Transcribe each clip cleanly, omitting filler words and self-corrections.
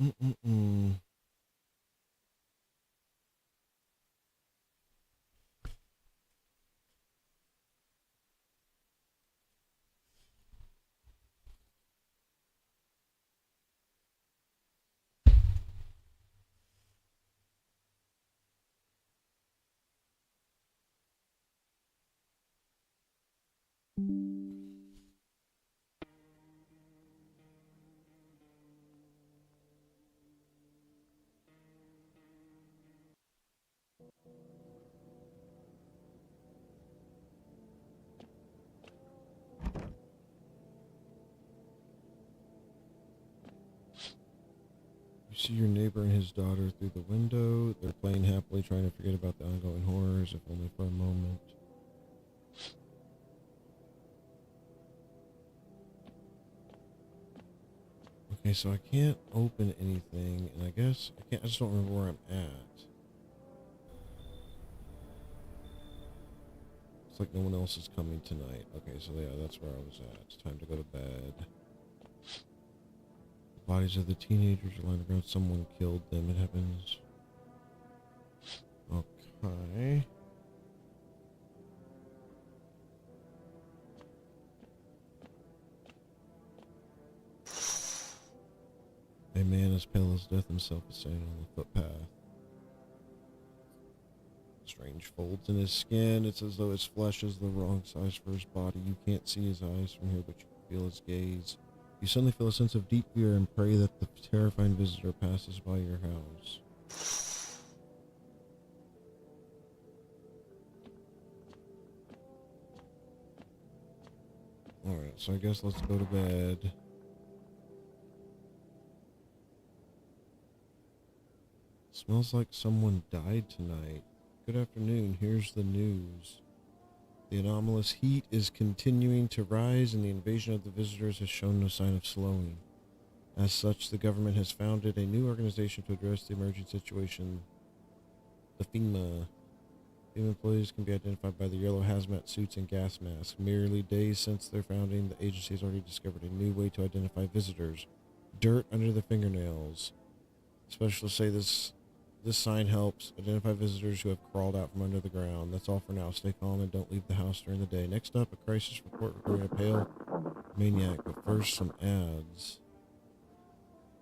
Mm-mm-mm. You see your neighbor and his daughter through the window. They're playing happily, trying to forget about the ongoing horrors, if only for a moment. Okay, so I can't open anything, and I guess I can't. I just don't remember where I'm at. It's like no one else is coming tonight. Okay, so yeah, that's where I was at. It's time to go to bed. The bodies of the teenagers are lying around. Someone killed them. It happens. Okay. A man as pale as death himself is standing on the footpath. Strange folds in his skin. It's as though his flesh is the wrong size for his body. You can't see his eyes from here, but you can feel his gaze. You suddenly feel a sense of deep fear and pray that the terrifying visitor passes by your house. Alright, so I guess let's go to bed. Smells like someone died tonight. Good afternoon, here's the news. The anomalous heat is continuing to rise, and the invasion of the visitors has shown no sign of slowing. As such, the government has founded a new organization to address the emerging situation, the FEMA. FEMA employees can be identified by their yellow hazmat suits and gas masks. Merely days since their founding, the agency has already discovered a new way to identify visitors. Dirt under the fingernails. Specialists say this sign helps identify visitors who have crawled out from under the ground. That's all for now. Stay calm and don't leave the house during the day. Next up, a crisis report regarding a pale maniac. But first, some ads.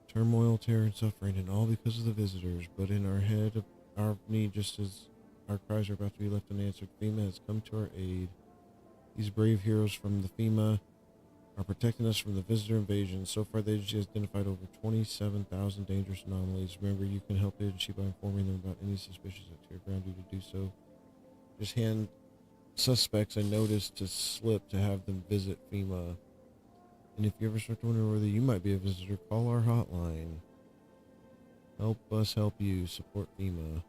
Turmoil, terror, and suffering, and all because of the visitors. But in our head of our need, just as our cries are about to be left unanswered, FEMA has come to our aid. These brave heroes from the FEMA are protecting us from the visitor invasion. So far, the agency has identified over 27,000 dangerous anomalies. Remember, you can help the agency by informing them about any suspicious activity around you to do so. Just hand suspects a notice to slip to have them visit FEMA. And if you ever start to wonder whether you might be a visitor, call our hotline. Help us help you. Support FEMA.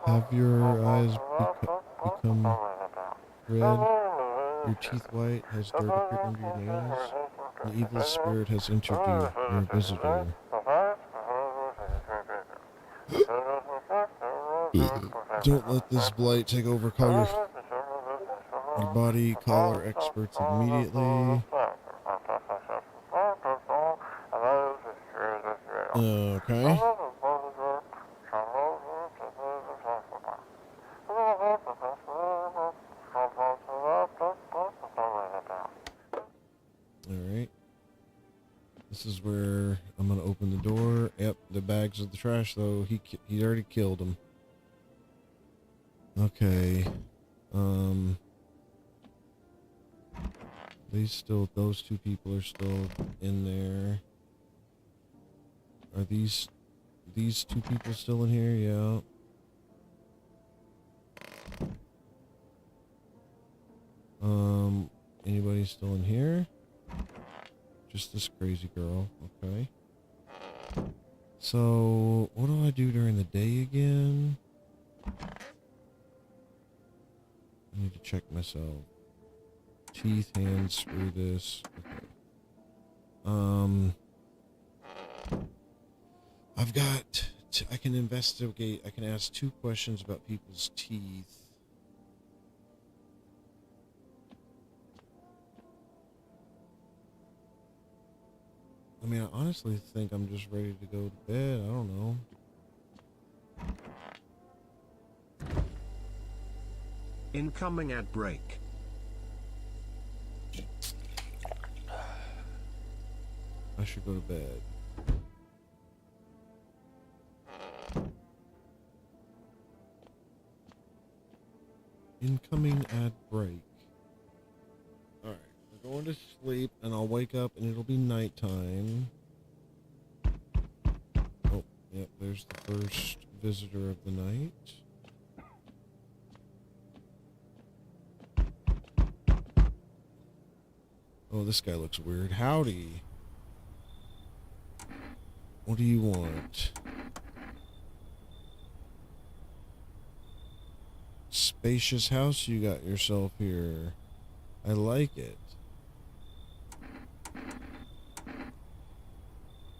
Have your eyes become red? Your teeth white? Has dirt appeared under your nails? An evil spirit has entered you. You're a visitor. Don't let this blight take over. Call your body. Call our experts immediately. Okay. Alright. This is where I'm gonna open the door. Yep, the bags of the trash though. He already killed them. Okay. Those two people are still in there. Are these two people still in here? Yeah. Anybody still in here? Just this crazy girl. Okay. So, what do I do during the day again? I need to check myself. Teeth, hands, screw this. Okay. I've got... I can investigate. I can ask 2 questions about people's teeth. I mean, I honestly think I'm just ready to go to bed. I don't know. Incoming ad break. I should go to bed. Incoming ad break. Alright, we're going to sleep, and I'll wake up, and it'll be nighttime. Oh, yep, there's the first visitor of the night. Oh, this guy looks weird. Howdy. What do you want? Spacious house you got yourself here. I like it. I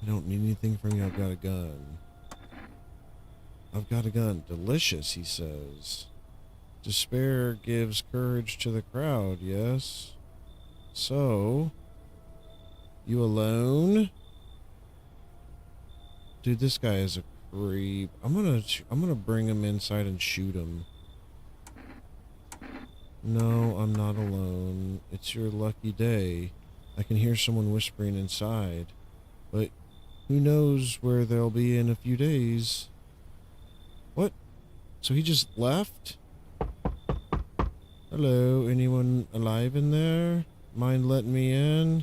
don't need anything from you. I've got a gun. I've got a gun. Delicious, he says. Despair gives courage to the crowd, yes? So, you alone? Dude, this guy is a creep. I'm gonna bring him inside and shoot him. No, I'm not alone. It's your lucky day. I can hear someone whispering inside. But who knows where they'll be in a few days? What? So he just left? Hello, anyone alive in there? Mind letting me in?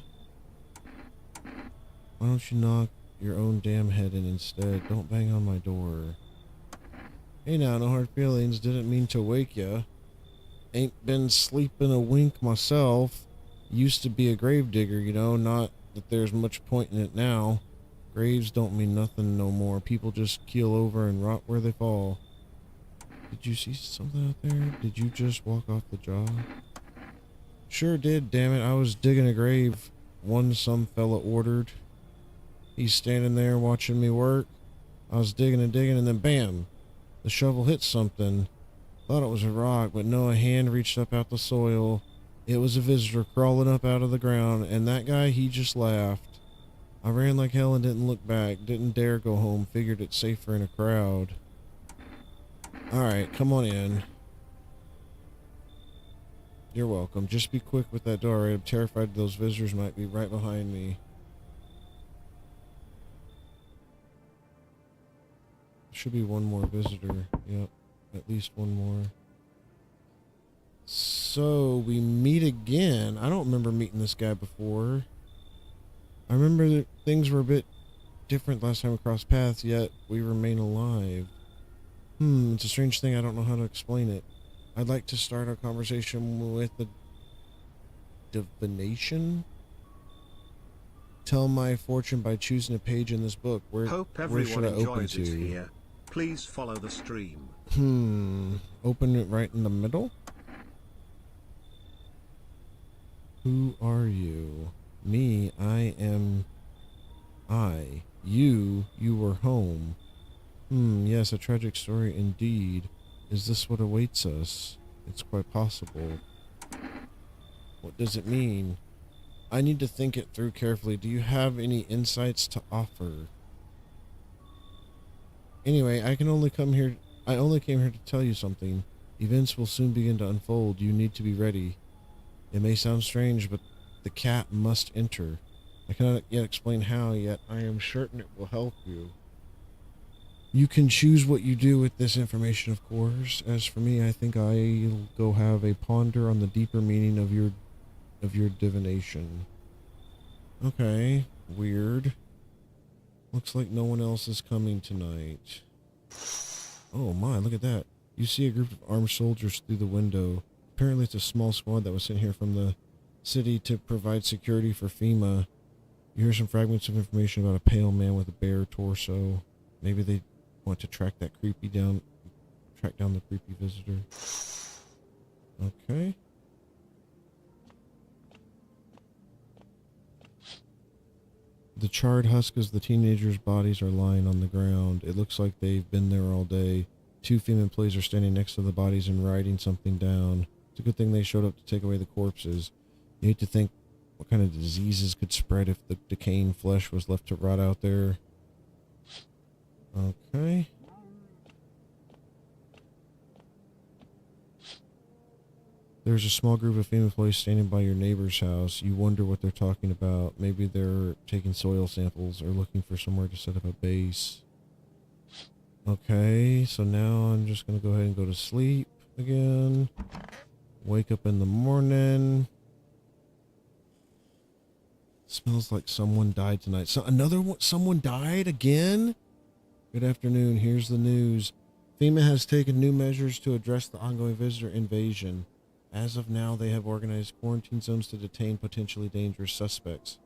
Why don't you knock your own damn head in instead? Don't bang on my door. Hey now, no hard feelings. Didn't mean to wake ya. Ain't been sleeping a wink myself. Used to be a grave digger, you know, not that there's much point in it now. Graves don't mean nothing no more. People just keel over and rot where they fall. Did you see something out there? Did you just walk off the job? Sure did, damn it. I was digging a grave. One some fella ordered. He's standing there watching me work. I was digging and digging, and then bam! The shovel hit something. Thought it was a rock, but no, a hand reached up out the soil. It was a visitor crawling up out of the ground, and that guy, he just laughed. I ran like hell and didn't look back. Didn't dare go home. Figured it's safer in a crowd. Alright, come on in. You're welcome. Just be quick with that door. I'm terrified those visitors might be right behind me. Should be one more visitor. Yep. At least one more. So, we meet again. I don't remember meeting this guy before. I remember that things were a bit different last time we crossed paths, yet we remain alive. It's a strange thing. I don't know how to explain it. I'd like to start our conversation with a divination. Tell my fortune by choosing a page in this book. Where should I open to? Here. Please follow the stream. Open it right in the middle? Who are you? Me, I am I. You were home. Yes, a tragic story indeed. Is this what awaits us? It's quite possible. What does it mean? I need to think it through carefully. Do you have any insights to offer? Anyway, I only came here to tell you something. Events will soon begin to unfold. You need to be ready. It may sound strange, but the cat must enter. I cannot yet explain how, yet I am certain it will help you. You can choose what you do with this information, of course. As for me, I think I'll go have a ponder on the deeper meaning of your divination. Okay, weird. Looks like no one else is coming tonight. Oh my, look at that. You see a group of armed soldiers through the window. Apparently it's a small squad that was sent here from the city to provide security for FEMA. You hear some fragments of information about a pale man with a bare torso. Maybe they want to track down the creepy visitor. Okay. The charred husk as the teenagers' bodies are lying on the ground. It looks like they've been there all day. Two female employees are standing next to the bodies and writing something down. It's a good thing they showed up to take away the corpses. You hate to think what kind of diseases could spread if the decaying flesh was left to rot out there. Okay. There's a small group of female employees standing by your neighbor's house. You wonder what they're talking about. Maybe they're taking soil samples or looking for somewhere to set up a base. Okay, so now I'm just going to go ahead and go to sleep again. Wake up in the morning. Smells like someone died tonight. So another one, someone died again? Good afternoon. Here's the news. FEMA has taken new measures to address the ongoing visitor invasion. As of now, they have organized quarantine zones to detain potentially dangerous suspects.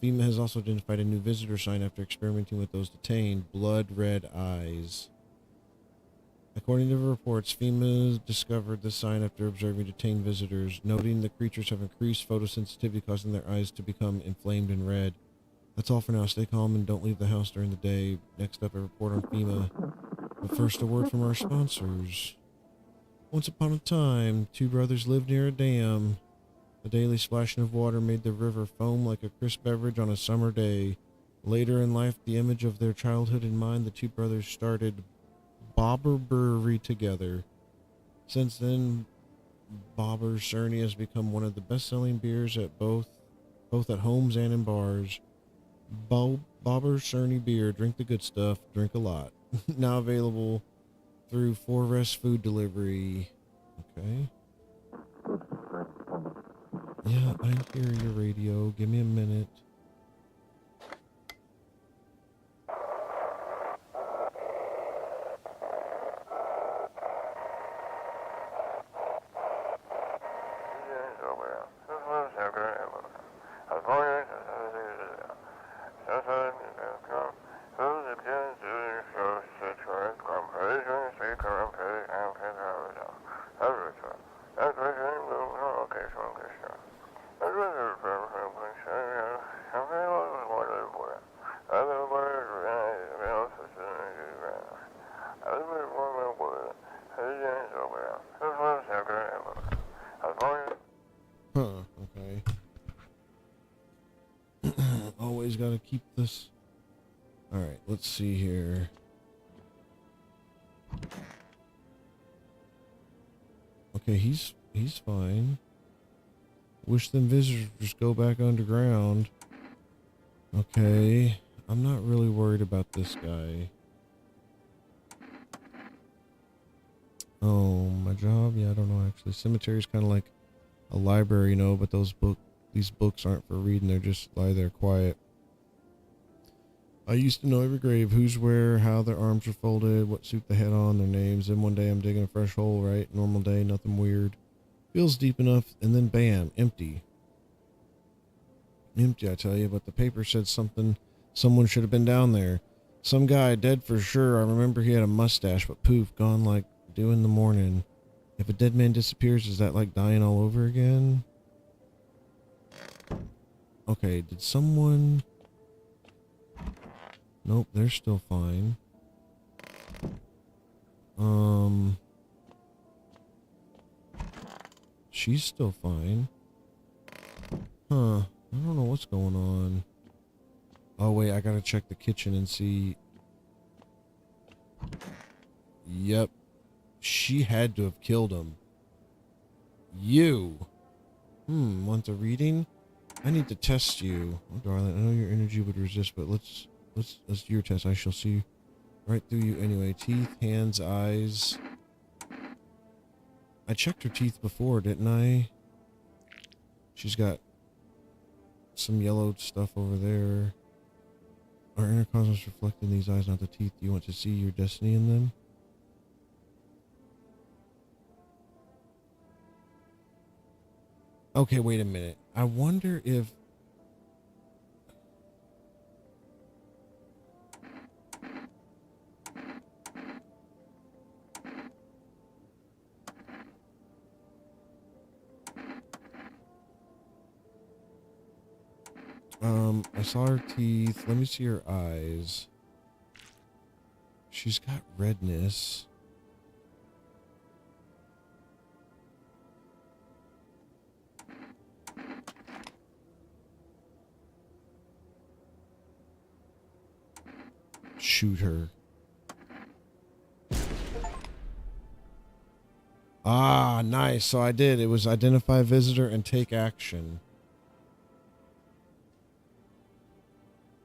FEMA has also identified a new visitor sign after experimenting with those detained: blood red eyes. According to reports, FEMA discovered the sign after observing detained visitors, noting the creatures have increased photosensitivity, causing their eyes to become inflamed and red. That's all for now. Stay calm and don't leave the house during the day. Next up, a report on FEMA. But first, a word from our sponsors. Once upon a time, two brothers lived near a dam. The daily splashing of water made the river foam like a crisp beverage on a summer day. Later in life, the image of their childhood in mind, the two brothers started Bobber Brewery together. Since then, Bobber Cerny has become one of the best-selling beers at both at homes and in bars. Bobber Cerny beer, drink the good stuff, drink a lot. Now available through 4Rest food delivery. Okay. Yeah, I hear your radio. Give me a minute. Huh, okay. Always gotta keep this. Alright, let's see here. Okay, he's fine. Wish them visitors just go back underground. Okay, I'm not really worried about this guy. Oh, my job? Yeah, I don't know actually. Cemetery's kind of like a library, you know, but these books aren't for reading, they're just lie there quiet. I used to know every grave, who's where, how their arms are folded, what suit they had on, their names. Then one day I'm digging a fresh hole, right? Normal day, nothing weird. Feels deep enough, and then bam, empty. Empty, I tell you, but the paper said someone should have been down there. Some guy, dead for sure. I remember he had a mustache, but poof, gone like dew in the morning. If a dead man disappears, is that like dying all over again? Okay, did someone... Nope, they're still fine. She's still fine. Huh, I don't know what's going on. Oh wait, I gotta check the kitchen and see. Yep. She had to have killed him. You. Want a reading? I need to test you. Oh, darling, I know your energy would resist, but let's do your test. I shall see right through you anyway. Teeth, hands, eyes. I checked her teeth before, didn't I? She's got some yellow stuff over there. Our inner cosmos reflect in these eyes, not the teeth. Do you want to see your destiny in them? Okay, wait a minute. I wonder if... I saw her teeth. Let me see her eyes. She's got redness. Shoot her. Ah, nice. So I did. It was identify visitor and take action.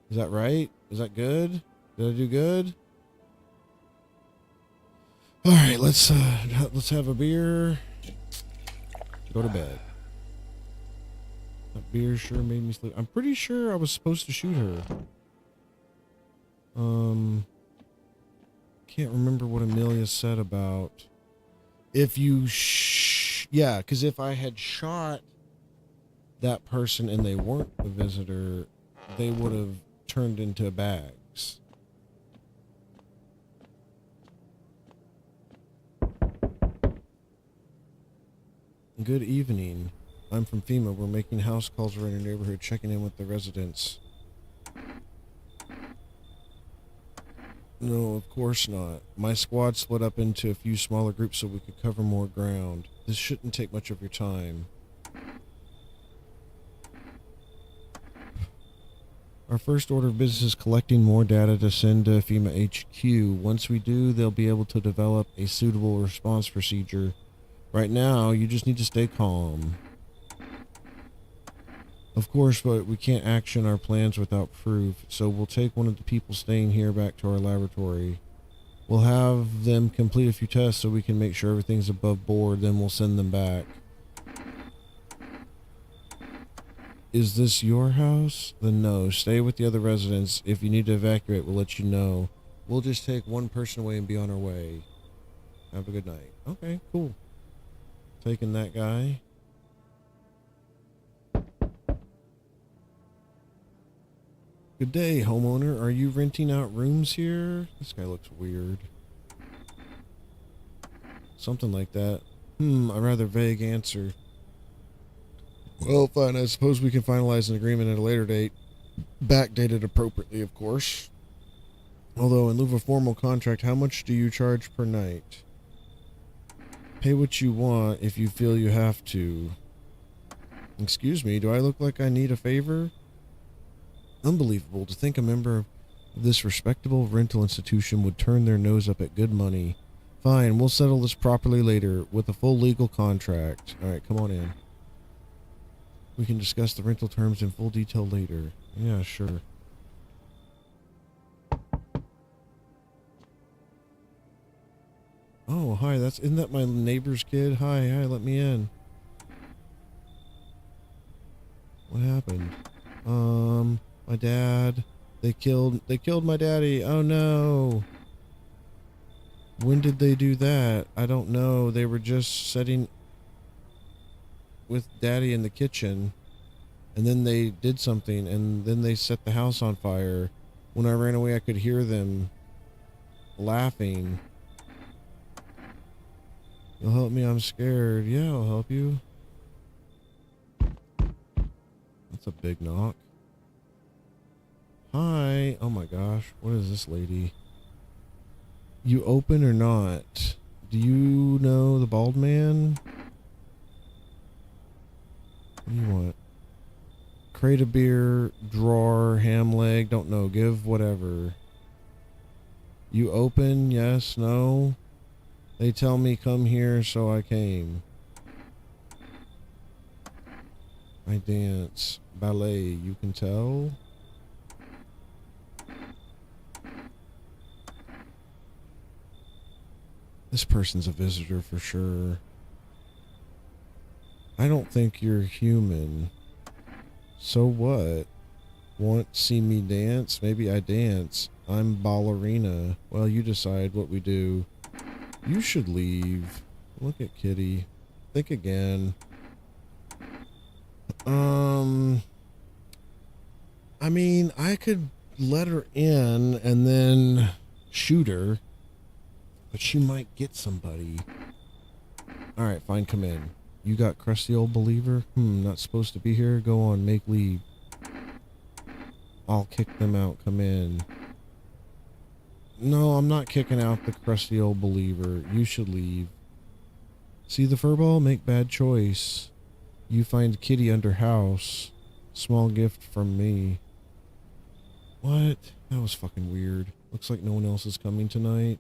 Is that right? Is that good? Did I do good? All right, let's have a beer. Go to bed. That beer sure made me sleep. I'm pretty sure I was supposed to shoot her. Can't remember what Amelia said about if you yeah, because if I had shot that person and they weren't a visitor, they would have turned into bags. Good evening. I'm from FEMA. We're making house calls around your neighborhood, checking in with the residents. No, of course not. My squad split up into a few smaller groups so we could cover more ground. This shouldn't take much of your time. Our first order of business is collecting more data to send to FEMA HQ. Once we do, they'll be able to develop a suitable response procedure. Right now, you just need to stay calm. Of course, but we can't action our plans without proof, so we'll take one of the people staying here back to our laboratory. We'll have them complete a few tests so we can make sure everything's above board, then we'll send them back. Is this your house? Then no, stay with the other residents. If you need to evacuate, we'll let you know. We'll just take one person away and be on our way. Have a good night. Okay, cool. Taking that guy. Good day, homeowner. Are you renting out rooms here? This guy looks weird. Something like that. A rather vague answer. Well, fine. I suppose we can finalize an agreement at a later date. Backdated appropriately, of course. Although, in lieu of a formal contract, how much do you charge per night? Pay what you want if you feel you have to. Excuse me, do I look like I need a favor? Unbelievable to think a member of this respectable rental institution would turn their nose up at good money. Fine, we'll settle this properly later with a full legal contract. Alright, come on in. We can discuss the rental terms in full detail later. Yeah, sure. Oh, hi, isn't that my neighbor's kid? Hi, let me in. What happened? My dad. They killed my daddy. Oh no. When did they do that? I don't know. They were just sitting with daddy in the kitchen, and then they did something, and then they set the house on fire. When I ran away, I could hear them laughing. You'll help me? I'm scared. Yeah, I'll help you. That's a big knock. Hi. Oh my gosh. What is this lady? You open or not? Do you know the bald man? What do you want? Crate of beer, drawer, ham leg, don't know. Give whatever. You open? Yes, no? They tell me come here, so I came. I dance. Ballet, you can tell? This person's a visitor for sure. I don't think you're human. So what? Want to see me dance? Maybe I dance. I'm ballerina. Well, you decide what we do. You should leave. Look at Kitty. Think again. I mean, I could let her in and then shoot her, but she might get somebody. Alright, fine, come in. You got crusty old believer? Not supposed to be here? Go on, make leave. I'll kick them out. Come in. No, I'm not kicking out the crusty old believer. You should leave. See the furball? Make bad choice. You find kitty under house. Small gift from me. What? That was fucking weird. Looks like no one else is coming tonight.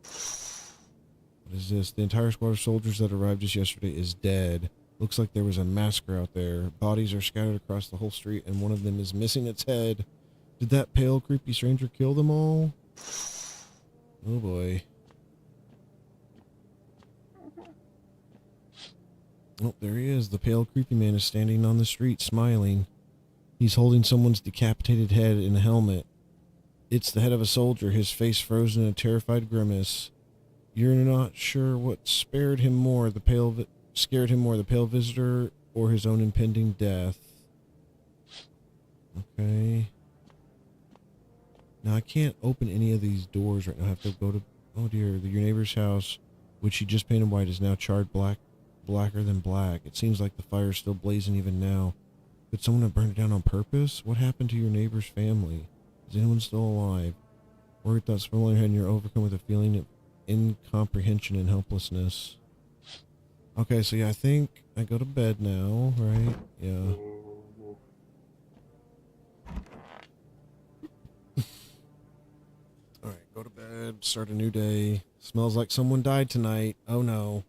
What is this? The entire squad of soldiers that arrived just yesterday is dead. Looks like there was a massacre out there. Bodies are scattered across the whole street, and one of them is missing its head. Did that pale, creepy stranger kill them all? Oh boy. Oh, there he is. The pale, creepy man is standing on the street, smiling. He's holding someone's decapitated head in a helmet. It's the head of a soldier, his face frozen in a terrified grimace. You're not sure what scared him more, the pale visitor or his own impending death. Okay. Now I can't open any of these doors right now. I have to go to, oh dear, your neighbor's house, which he just painted white, is now charred blacker than black. It seems like the fire is still blazing even now. Could someone have burned it down on purpose? What happened to your neighbor's family? Is anyone still alive? Worried thoughts swirl in your head and you're overcome with a feeling of incomprehension and helplessness. Okay, so yeah, I think I go to bed now, right? Yeah. Alright, go to bed, start a new day. Smells like someone died tonight. Oh no.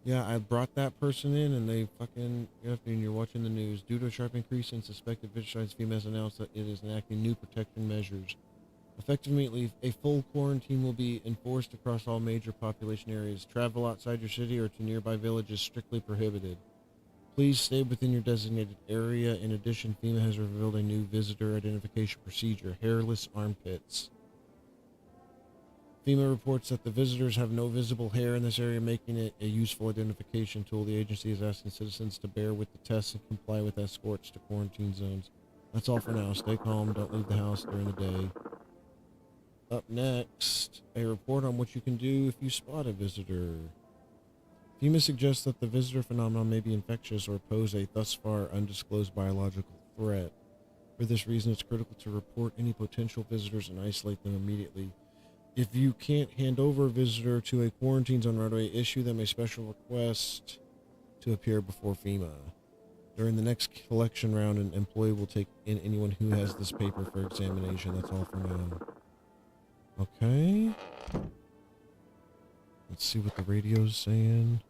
Yeah, I brought that person in and they fucking, good afternoon, you're watching the news. Due to a sharp increase in suspected Vichyscide's females announced that it is enacting new protection measures. Effective immediately, a full quarantine will be enforced across all major population areas. Travel outside your city or to nearby villages strictly prohibited. Please stay within your designated area. In addition, FEMA has revealed a new visitor identification procedure, hairless armpits. FEMA reports that the visitors have no visible hair in this area, making it a useful identification tool. The agency is asking citizens to bear with the tests and comply with escorts to quarantine zones. That's all for now. Stay calm. Don't leave the house during the day. Up next, a report on what you can do if you spot a visitor. FEMA suggests that the visitor phenomenon may be infectious or pose a thus far undisclosed biological threat. For this reason, it's critical to report any potential visitors and isolate them immediately. If you can't hand over a visitor to a quarantine zone right away, issue them a special request to appear before FEMA. During the next collection round, an employee will take in anyone who has this paper for examination. That's all for now. Okay. Let's see what the radio's saying.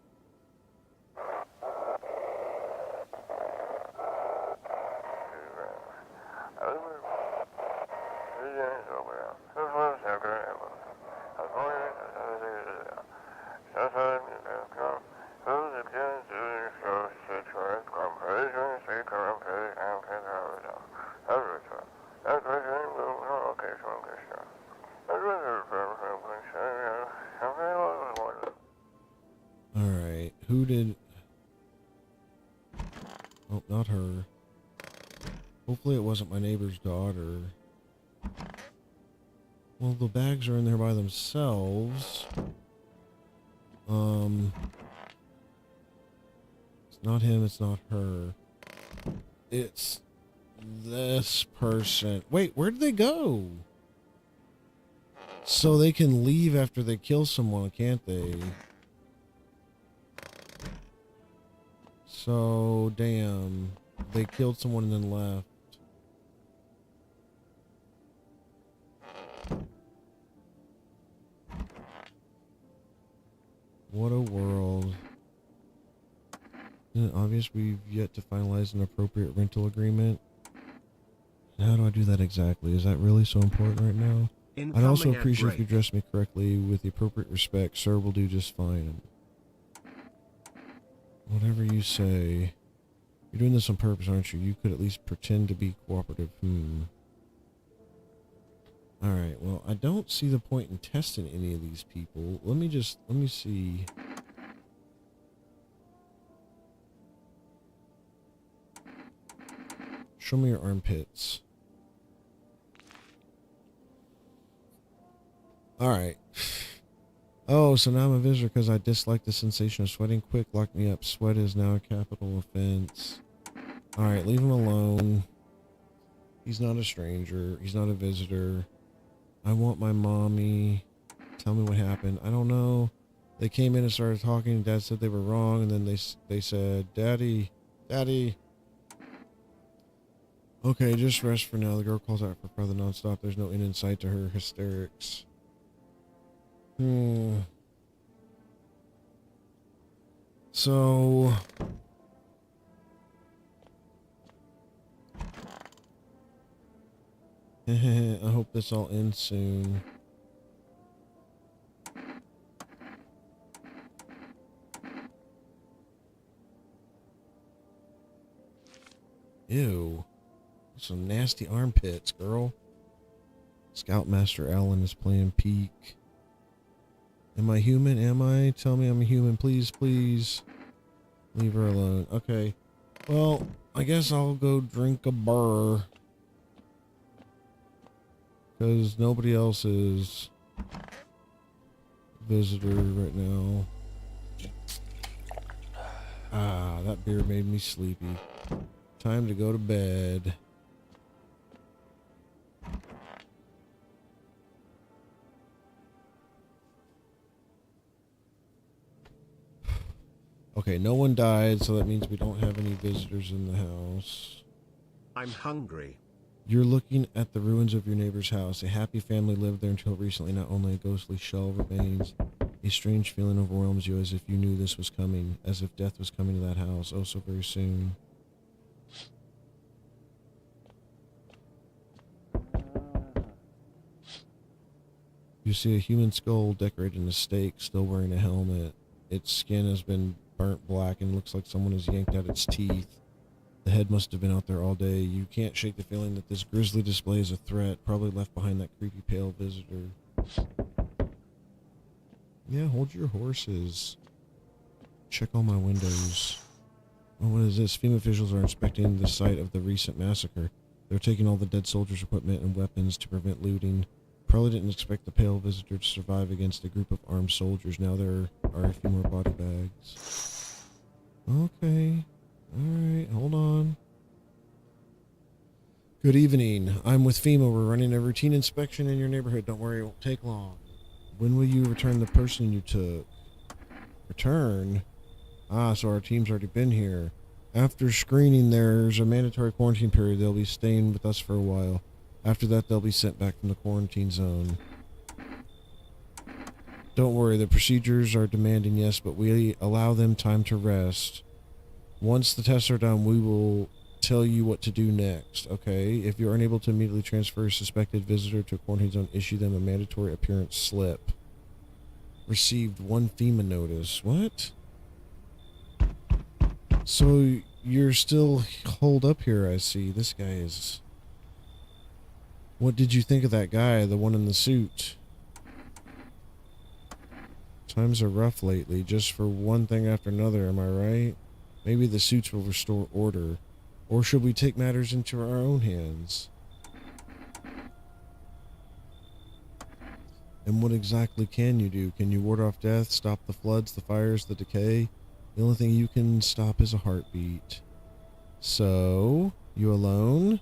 Alright, who did... Oh, not her. Hopefully it wasn't my neighbor's daughter. Well, the bags are in there by themselves. It's not him, it's not her. It's this person. Wait, where did they go? So they can leave after they kill someone, can't they? So, damn. They killed someone and then left. What a world. Isn't it obvious we've yet to finalize an appropriate rental agreement? And how do I do that exactly? Is that really so important right now? I'd also appreciate if you address me correctly with the appropriate respect. Sir will do just fine. Whatever you say. You're doing this on purpose, aren't you? You could at least pretend to be cooperative. Alright, well, I don't see the point in testing any of these people. Let me see. Show me your armpits. Alright. Oh, so now I'm a visitor because I dislike the sensation of sweating. Quick, lock me up. Sweat is now a capital offense. Alright, leave him alone. He's not a stranger. He's not a visitor. I want my mommy. Tell me what happened. I don't know. They came in and started talking. Dad said they were wrong, and then they said, Daddy, Daddy. Okay, just rest for now. The girl calls out for brother nonstop. There's no end in sight to her hysterics. So... I hope this all ends soon. Ew. Some nasty armpits, girl. Scoutmaster Allen is playing peek. Am I human? Am I? Tell me I'm a human. Please, please. Leave her alone. Okay. Well, I guess I'll go drink a burr. Because nobody else is visitor right now. Ah, that beer made me sleepy. Time to go to bed. Okay, no one died, so that means we don't have any visitors in the house. I'm hungry. You're looking at the ruins of your neighbor's house. A happy family lived there until recently. Not only a ghostly shell remains, a strange feeling overwhelms you as if you knew this was coming, as if death was coming to that house, oh so very soon. You see a human skull decorated in a stake, still wearing a helmet. Its skin has been burnt black and looks like someone has yanked out its teeth. The head must have been out there all day. You can't shake the feeling that this grisly display is a threat, probably left behind that creepy pale visitor. Yeah, hold your horses. Check all my windows. Oh, what is this? FEMA officials are inspecting the site of the recent massacre. They're taking all the dead soldiers' equipment and weapons to prevent looting. Probably didn't expect the pale visitor to survive against a group of armed soldiers. Now there are a few more body bags. Okay. Alright, hold on. Good evening. I'm with FEMA. We're running a routine inspection in your neighborhood. Don't worry, it won't take long. When will you return the person you took? Return? Ah, so our team's already been here. After screening, there's a mandatory quarantine period. They'll be staying with us for a while. After that, they'll be sent back from the quarantine zone. Don't worry, the procedures are demanding, yes, but we allow them time to rest. Once the tests are done, we will tell you what to do next, okay? If you're unable to immediately transfer a suspected visitor to a quarantine zone, issue them a mandatory appearance slip. Received 1 FEMA notice. What? So you're still holed up here, I see. This guy is... What did you think of that guy, the one in the suit? Times are rough lately, just for one thing after another, am I right? Maybe the suits will restore order. Or should we take matters into our own hands? And what exactly can you do? Can you ward off death, stop the floods, the fires, the decay? The only thing you can stop is a heartbeat. So, you alone?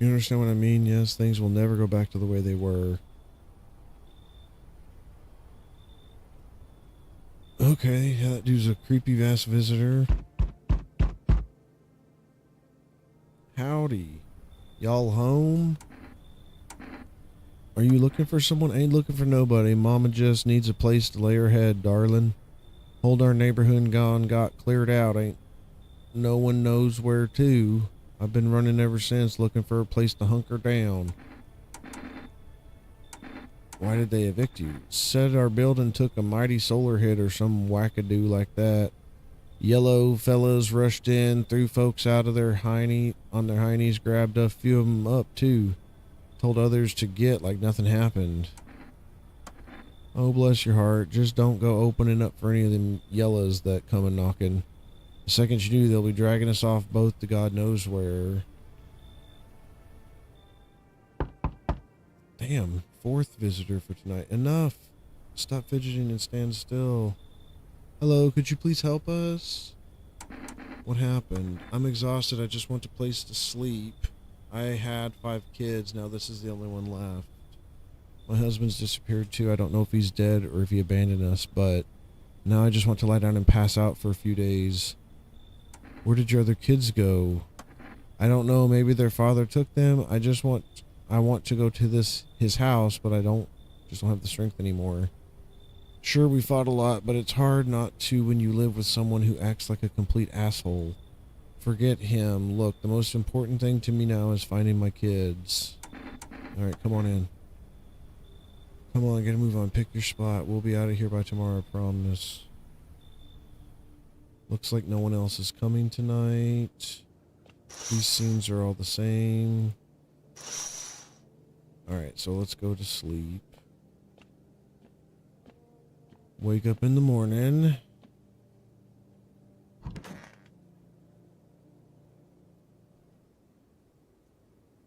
You understand what I mean? Yes, things will never go back to the way they were. Okay, yeah, that dude's a creepy ass visitor. Howdy. Y'all home? Are you looking for someone? Ain't looking for nobody. Mama just needs a place to lay her head, darling. Whole our neighborhood got cleared out. Ain't no one knows where to. I've been running ever since, looking for a place to hunker down. Why did they evict you? Said our building took a mighty solar hit or some wackadoo like that. Yellow fellas rushed in, threw folks out of their on their heinies, grabbed a few of them up too. Told others to get like nothing happened. Oh, bless your heart. Just don't go opening up for any of them yellows that come a knocking. The second you do, they'll be dragging us off both to God knows where. Damn, fourth visitor for tonight. Enough. Stop fidgeting and stand still. Hello, could you please help us? What happened? I'm exhausted. I just want a place to sleep. I had 5 kids. Now this is the only one left. My husband's disappeared too. I don't know if he's dead or if he abandoned us, but now I just want to lie down and pass out for a few days. Where did your other kids go? I don't know. Maybe their father took them. I want to go to his house, but I don't have the strength anymore. Sure, we fought a lot, but it's hard not to when you live with someone who acts like a complete asshole. Forget him. Look, the most important thing to me now is finding my kids. Alright, come on in. Come on, get a move on. Pick your spot. We'll be out of here by tomorrow, I promise. Looks like no one else is coming tonight. These scenes are all the same. Alright, so let's go to sleep. Wake up in the morning.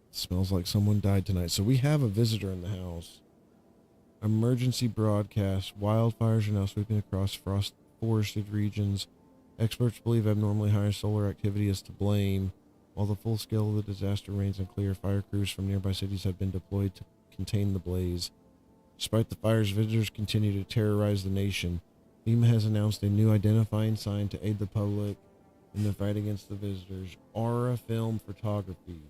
Smells like someone died tonight. So we have a visitor in the house. Emergency broadcast. Wildfires are now sweeping across forested regions. Experts believe abnormally high solar activity is to blame. While the full scale of the disaster remains unclear, fire crews from nearby cities have been deployed to contain the blaze. Despite the fires, visitors continue to terrorize the nation. FEMA has announced a new identifying sign to aid the public in the fight against the visitors. Aura film photography.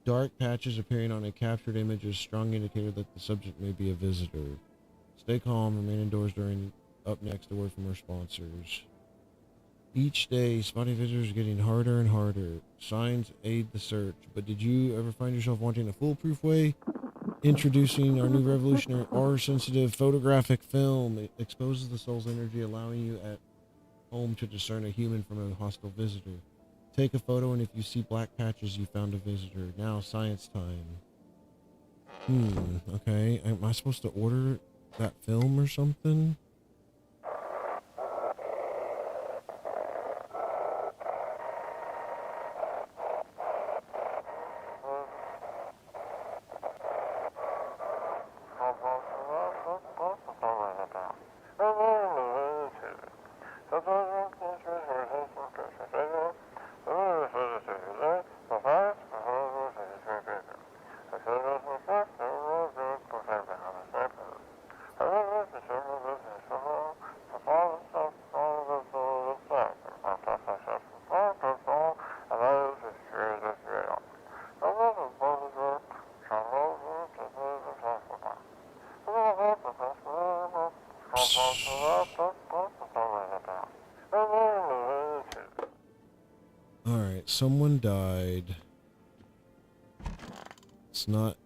Dark patches appearing on a captured image is a strong indicator that the subject may be a visitor. Stay calm, remain indoors during. Up next, a word from our sponsors. Each day, spotting visitors is getting harder and harder. Signs aid the search, but did you ever find yourself wanting a foolproof way? Introducing our new revolutionary aura-sensitive photographic film. It exposes the soul's energy, allowing you at home to discern a human from a hostile visitor. Take a photo, and if you see black patches, you found a visitor. Now, science time. Okay. Am I supposed to order that film or something? Alright, someone died. It's not...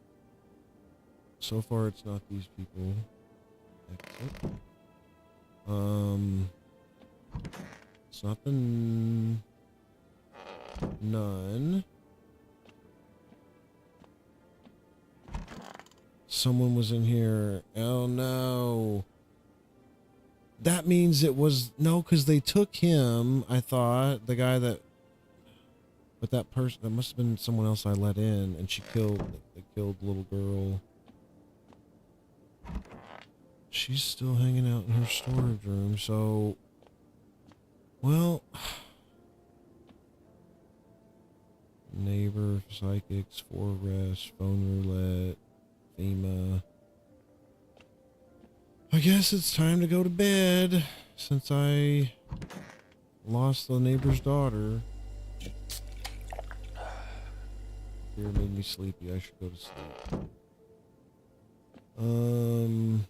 So far, it's not these people. Exit. It's not the nun. Someone was in here. Oh no. That means it was... No, because they took him, I thought. The guy that... But that person... That must have been someone else I let in. And she killed... They killed the little girl. She's still hanging out in her storage room, so... Well... Neighbor, psychics, forest, phone roulette, FEMA... I guess it's time to go to bed, since I lost the neighbor's daughter. Fear made me sleepy. I should go to sleep. I'm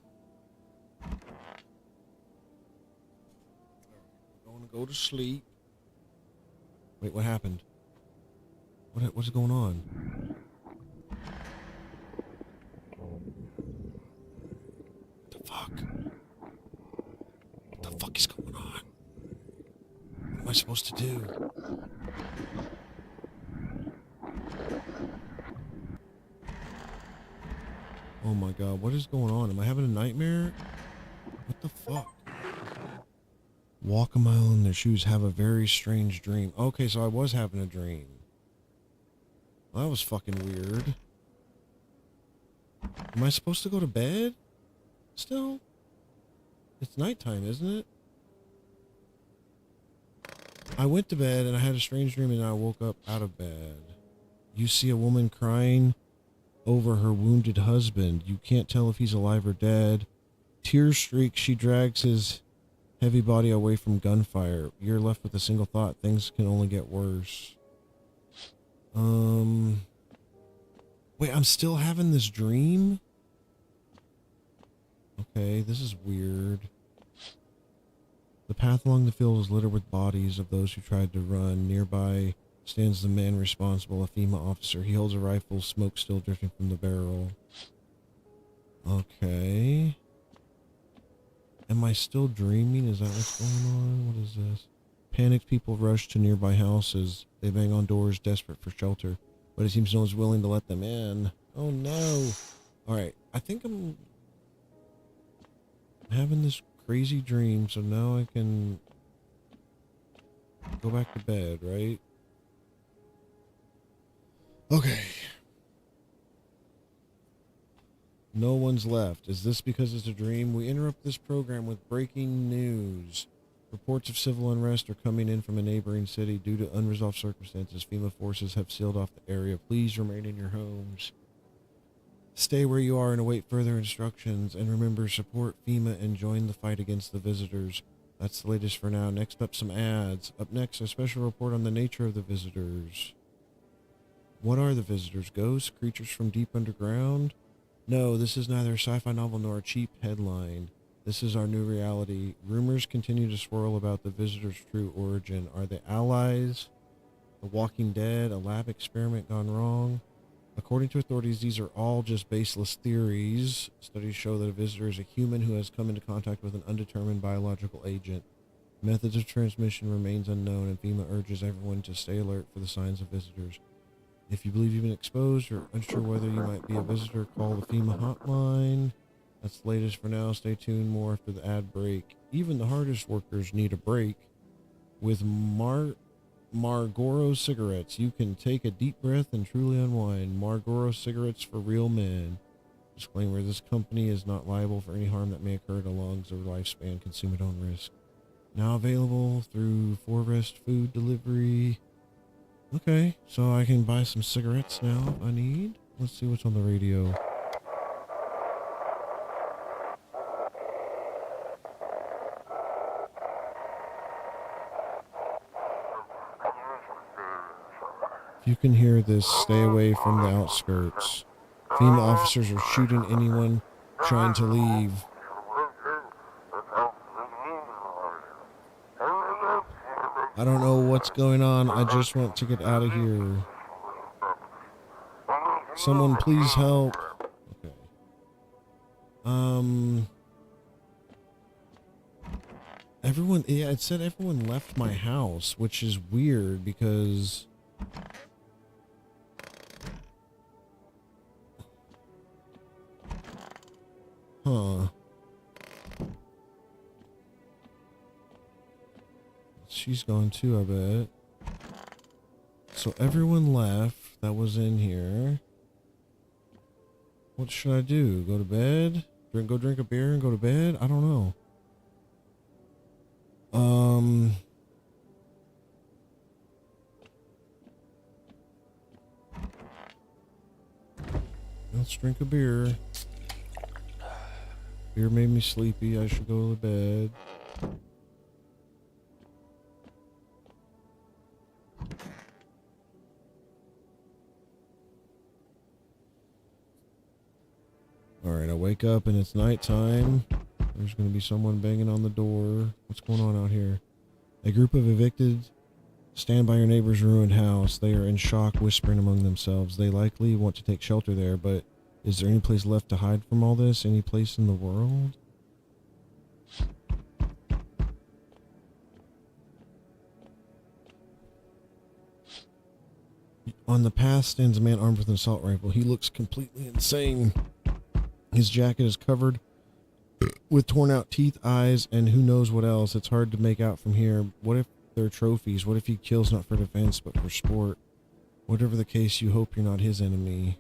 going to go to sleep. Wait, what happened? What's going on? Fuck. What the fuck is going on? What am I supposed to do? Oh my god, what is going on? Am I having a nightmare? What the fuck? Walk a mile in their shoes, have a very strange dream. Okay, so I was having a dream. Well, that was fucking weird. Am I supposed to go to bed? Still? It's nighttime, isn't it? I went to bed and I had a strange dream and I woke up out of bed. You see a woman crying over her wounded husband. You can't tell if he's alive or dead. Tears streak, she drags his heavy body away from gunfire. You're left with a single thought. Things can only get worse. Wait, I'm still having this dream? Okay, this is weird. The path along the field is littered with bodies of those who tried to run. Nearby stands the man responsible, a FEMA officer. He holds a rifle, smoke still drifting from the barrel. Okay. Am I still dreaming? Is that what's going on? What is this? Panicked people rush to nearby houses. They bang on doors, desperate for shelter. But it seems no one's willing to let them in. Oh no. Alright, I think I'm having this crazy dream, so now I can go back to bed, right? Okay. No one's left. Is this because it's a dream? We interrupt this program with breaking news. Reports of civil unrest are coming in from a neighboring city due to unresolved circumstances. FEMA forces have sealed off the area. Please remain in your homes. Stay where you are and await further instructions. And remember, support FEMA and join the fight against the visitors. That's the latest for now. Next up, some ads. Up next, a special report on the nature of the visitors. What are the visitors? Ghosts? Creatures from deep underground? No, this is neither a sci-fi novel nor a cheap headline. This is our new reality. Rumors continue to swirl about the visitors' true origin. Are they allies? The Walking Dead? A lab experiment gone wrong? According to authorities, these are all just baseless theories. Studies show that a visitor is a human who has come into contact with an undetermined biological agent. Methods of transmission remains unknown, and FEMA urges everyone to stay alert for the signs of visitors. If you believe you've been exposed or unsure whether you might be a visitor, call the FEMA hotline. That's the latest for now. Stay tuned more after the ad break. Even the hardest workers need a break. With Marlboro cigarettes, you can take a deep breath and truly unwind. Marlboro cigarettes for real men. Disclaimer, this company is not liable for any harm that may occur to lungs or lifespan. Consume at own risk. Now available through Forrest Food Delivery. Okay, so I can buy some cigarettes now if I need. Let's see what's on the radio. If you can hear this, stay away from the outskirts. FEMA officers are shooting anyone trying to leave. I don't know what's going on. I just want to get out of here. Someone please help. Okay. Everyone, yeah, it said everyone left my house, which is weird because huh. She's gone too, I bet. So everyone left that was in here. What should I do? Go to bed? Go drink a beer and go to bed? I don't know. Let's drink a beer. Beer made me sleepy. I should go to bed. Alright, I wake up and it's nighttime. There's going to be someone banging on the door. What's going on out here? A group of evicted stand by your neighbor's ruined house. They are in shock, whispering among themselves. They likely want to take shelter there, but is there any place left to hide from all this? Any place in the world? On the path stands a man armed with an assault rifle. He looks completely insane. His jacket is covered with torn out teeth, eyes, and who knows what else. It's hard to make out from here. What if they're trophies? What if he kills not for defense but for sport? Whatever the case, you hope you're not his enemy.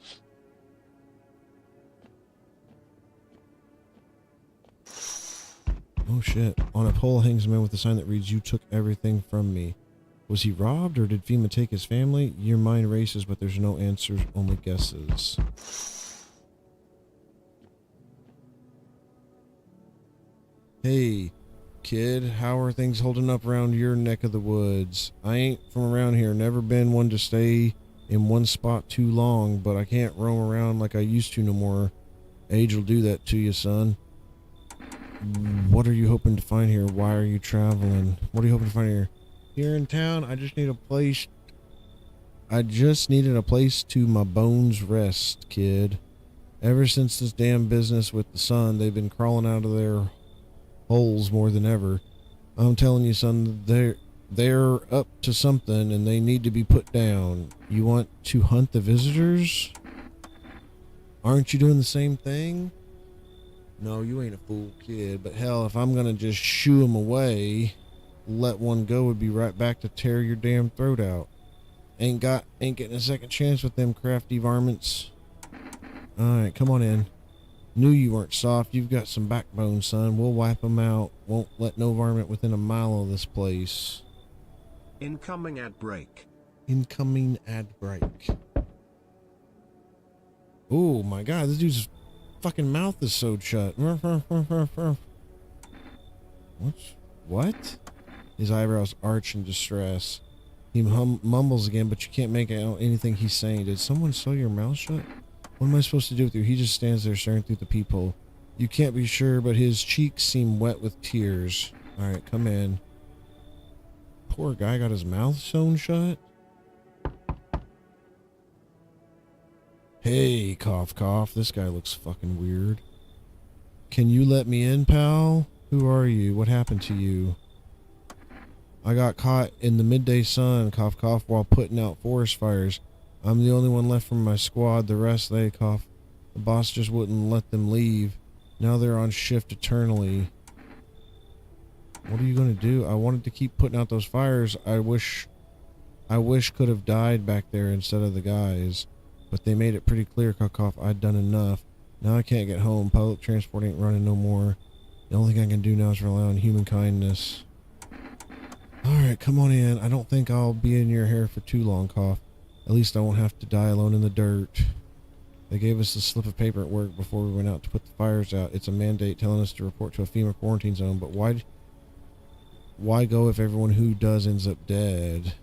Oh shit. On a pole hangs a man with a sign that reads, "You took everything from me." Was he robbed, or did FEMA take his family? Your mind races, but there's no answers, only guesses. Hey, kid, how are things holding up around your neck of the woods? I ain't from around here, never been one to stay in one spot too long, but I can't roam around like I used to no more. Age will do that to you, son. What are you hoping to find here? Why are you traveling? What are you hoping to find here? Here in town, I just needed a place to my bones rest, kid. Ever since this damn business with the sun, they've been crawling out of their holes more than ever. I'm telling you, son, they're up to something and they need to be put down. You want to hunt the visitors? Aren't you doing the same thing? No, you ain't a fool, kid, but hell, if I'm gonna just shoo them away, let one go would be right back to tear your damn throat out. Ain't getting a second chance with them crafty varmints. Alright, come on in. Knew you weren't soft. You've got some backbone, son. We'll wipe them out. Won't let no varmint within a mile of this place. Incoming ad break. Incoming ad break. Oh my god, this dude's fucking mouth is sewed shut. What? His eyebrows arch in distress. He mumbles again, but you can't make out anything he's saying. Did someone sew your mouth shut? What am I supposed to do with you? He just stands there staring through the peephole. You can't be sure, but his cheeks seem wet with tears. Alright, come in. Poor guy got his mouth sewn shut. Hey, cough, cough. This guy looks fucking weird. Can you let me in, pal? Who are you? What happened to you? I got caught in the midday sun, cough, cough, while putting out forest fires. I'm the only one left from my squad. The rest, they cough. The boss just wouldn't let them leave. Now they're on shift eternally. What are you going to do? I wanted to keep putting out those fires. I wish could have died back there instead of the guys. But they made it pretty clear, cough, cough, I'd done enough. Now I can't get home. Public transport ain't running no more. The only thing I can do now is rely on human kindness. Alright, come on in. I don't think I'll be in your hair for too long, cough. At least I won't have to die alone in the dirt. They gave us a slip of paper at work before we went out to put the fires out. It's a mandate telling us to report to a FEMA quarantine zone, but why go if everyone who does ends up dead?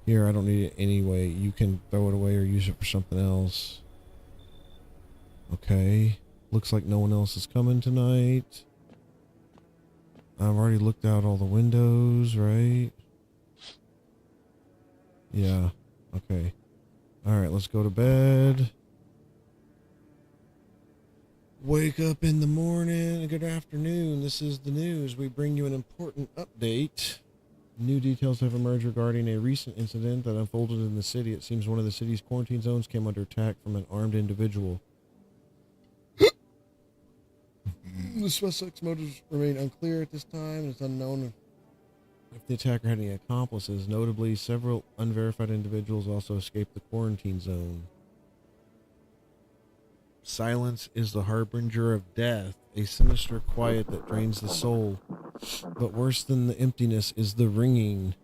Here, I don't need it anyway. You can throw it away or use it for something else. Okay. Looks like no one else is coming tonight. I've already looked out all the windows, right? Yeah. Okay. Alright, let's go to bed. Wake up in the morning. Good afternoon. This is the news. We bring you an important update. New details have emerged regarding a recent incident that unfolded in the city. It seems one of the city's quarantine zones came under attack from an armed individual. The suspect's motives remain unclear at this time. It's unknown if the attacker had any accomplices. Notably, several unverified individuals also escaped the quarantine zone. Silence is the harbinger of death, a sinister quiet that drains the soul. But worse than the emptiness is the ringing,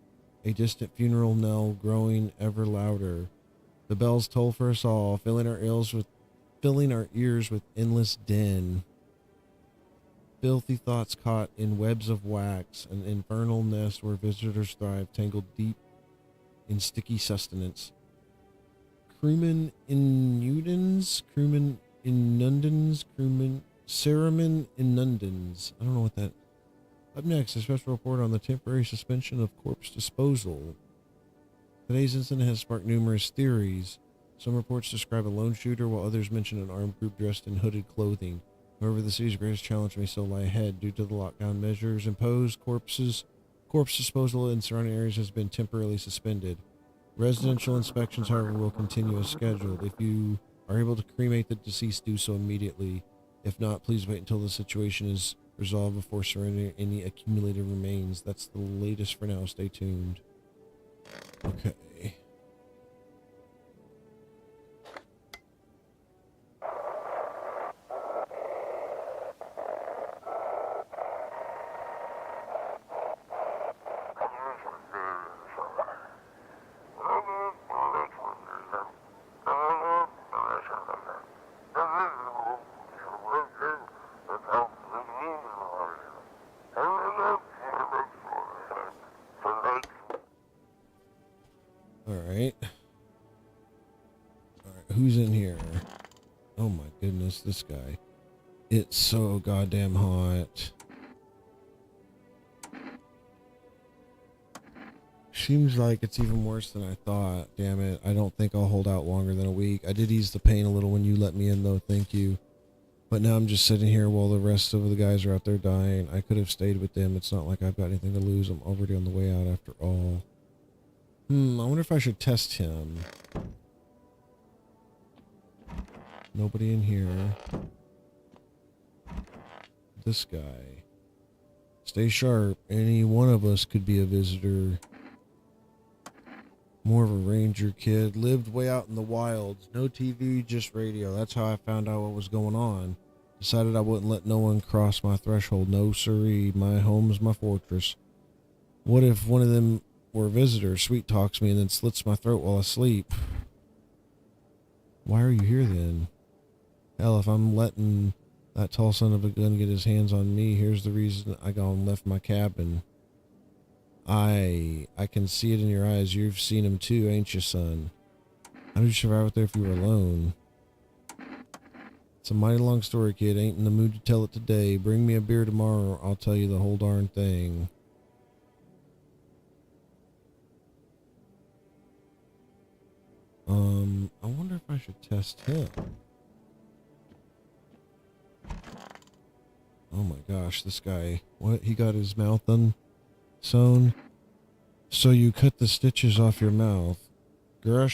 a distant funeral knell growing ever louder. The bells toll for us all, filling our ears with endless din. Filthy thoughts caught in webs of wax, an infernal nest where visitors thrive, tangled deep in sticky sustenance. Crewmen inundans, Ceremen inundans. I don't know what that. Up next, a special report on the temporary suspension of corpse disposal. Today's incident has sparked numerous theories. Some reports describe a lone shooter, while others mention an armed group dressed in hooded clothing. However, the city's greatest challenge may still lie ahead. Due to the lockdown measures imposed, corpse disposal in surrounding areas has been temporarily suspended. Residential inspections, however, will continue as scheduled. If you are able to cremate the deceased, do so immediately. If not, please wait until the situation is resolved before surrendering any accumulated remains. That's the latest for now. Stay tuned. Okay. Alright. Alright, who's in here? Oh my goodness, this guy. It's so goddamn hot. Seems like it's even worse than I thought. Damn it. I don't think I'll hold out longer than a week. I did ease the pain a little when you let me in, though. Thank you. But now I'm just sitting here while the rest of the guys are out there dying. I could have stayed with them. It's not like I've got anything to lose. I'm already on the way out after all. I wonder if I should test him. Nobody in here. This guy. Stay sharp. Any one of us could be a visitor. More of a ranger kid. Lived way out in the wilds. No TV, just radio. That's how I found out what was going on. Decided I wouldn't let no one cross my threshold. No siree. My home's my fortress. What if one of them were visitors, sweet talks me, and then slits my throat while I sleep? Why are you here then? Hell, if I'm letting that tall son of a gun get his hands on me, here's the reason I gone and left my cabin. I can see it in your eyes. You've seen him too, ain't you, son? How did you survive out there if you were alone? It's a mighty long story, kid. Ain't in the mood to tell it today. Bring me a beer tomorrow, I'll tell you the whole darn thing. I wonder if I should test him. Oh my gosh, this guy. What? He got his mouth sewn? So you cut the stitches off your mouth. I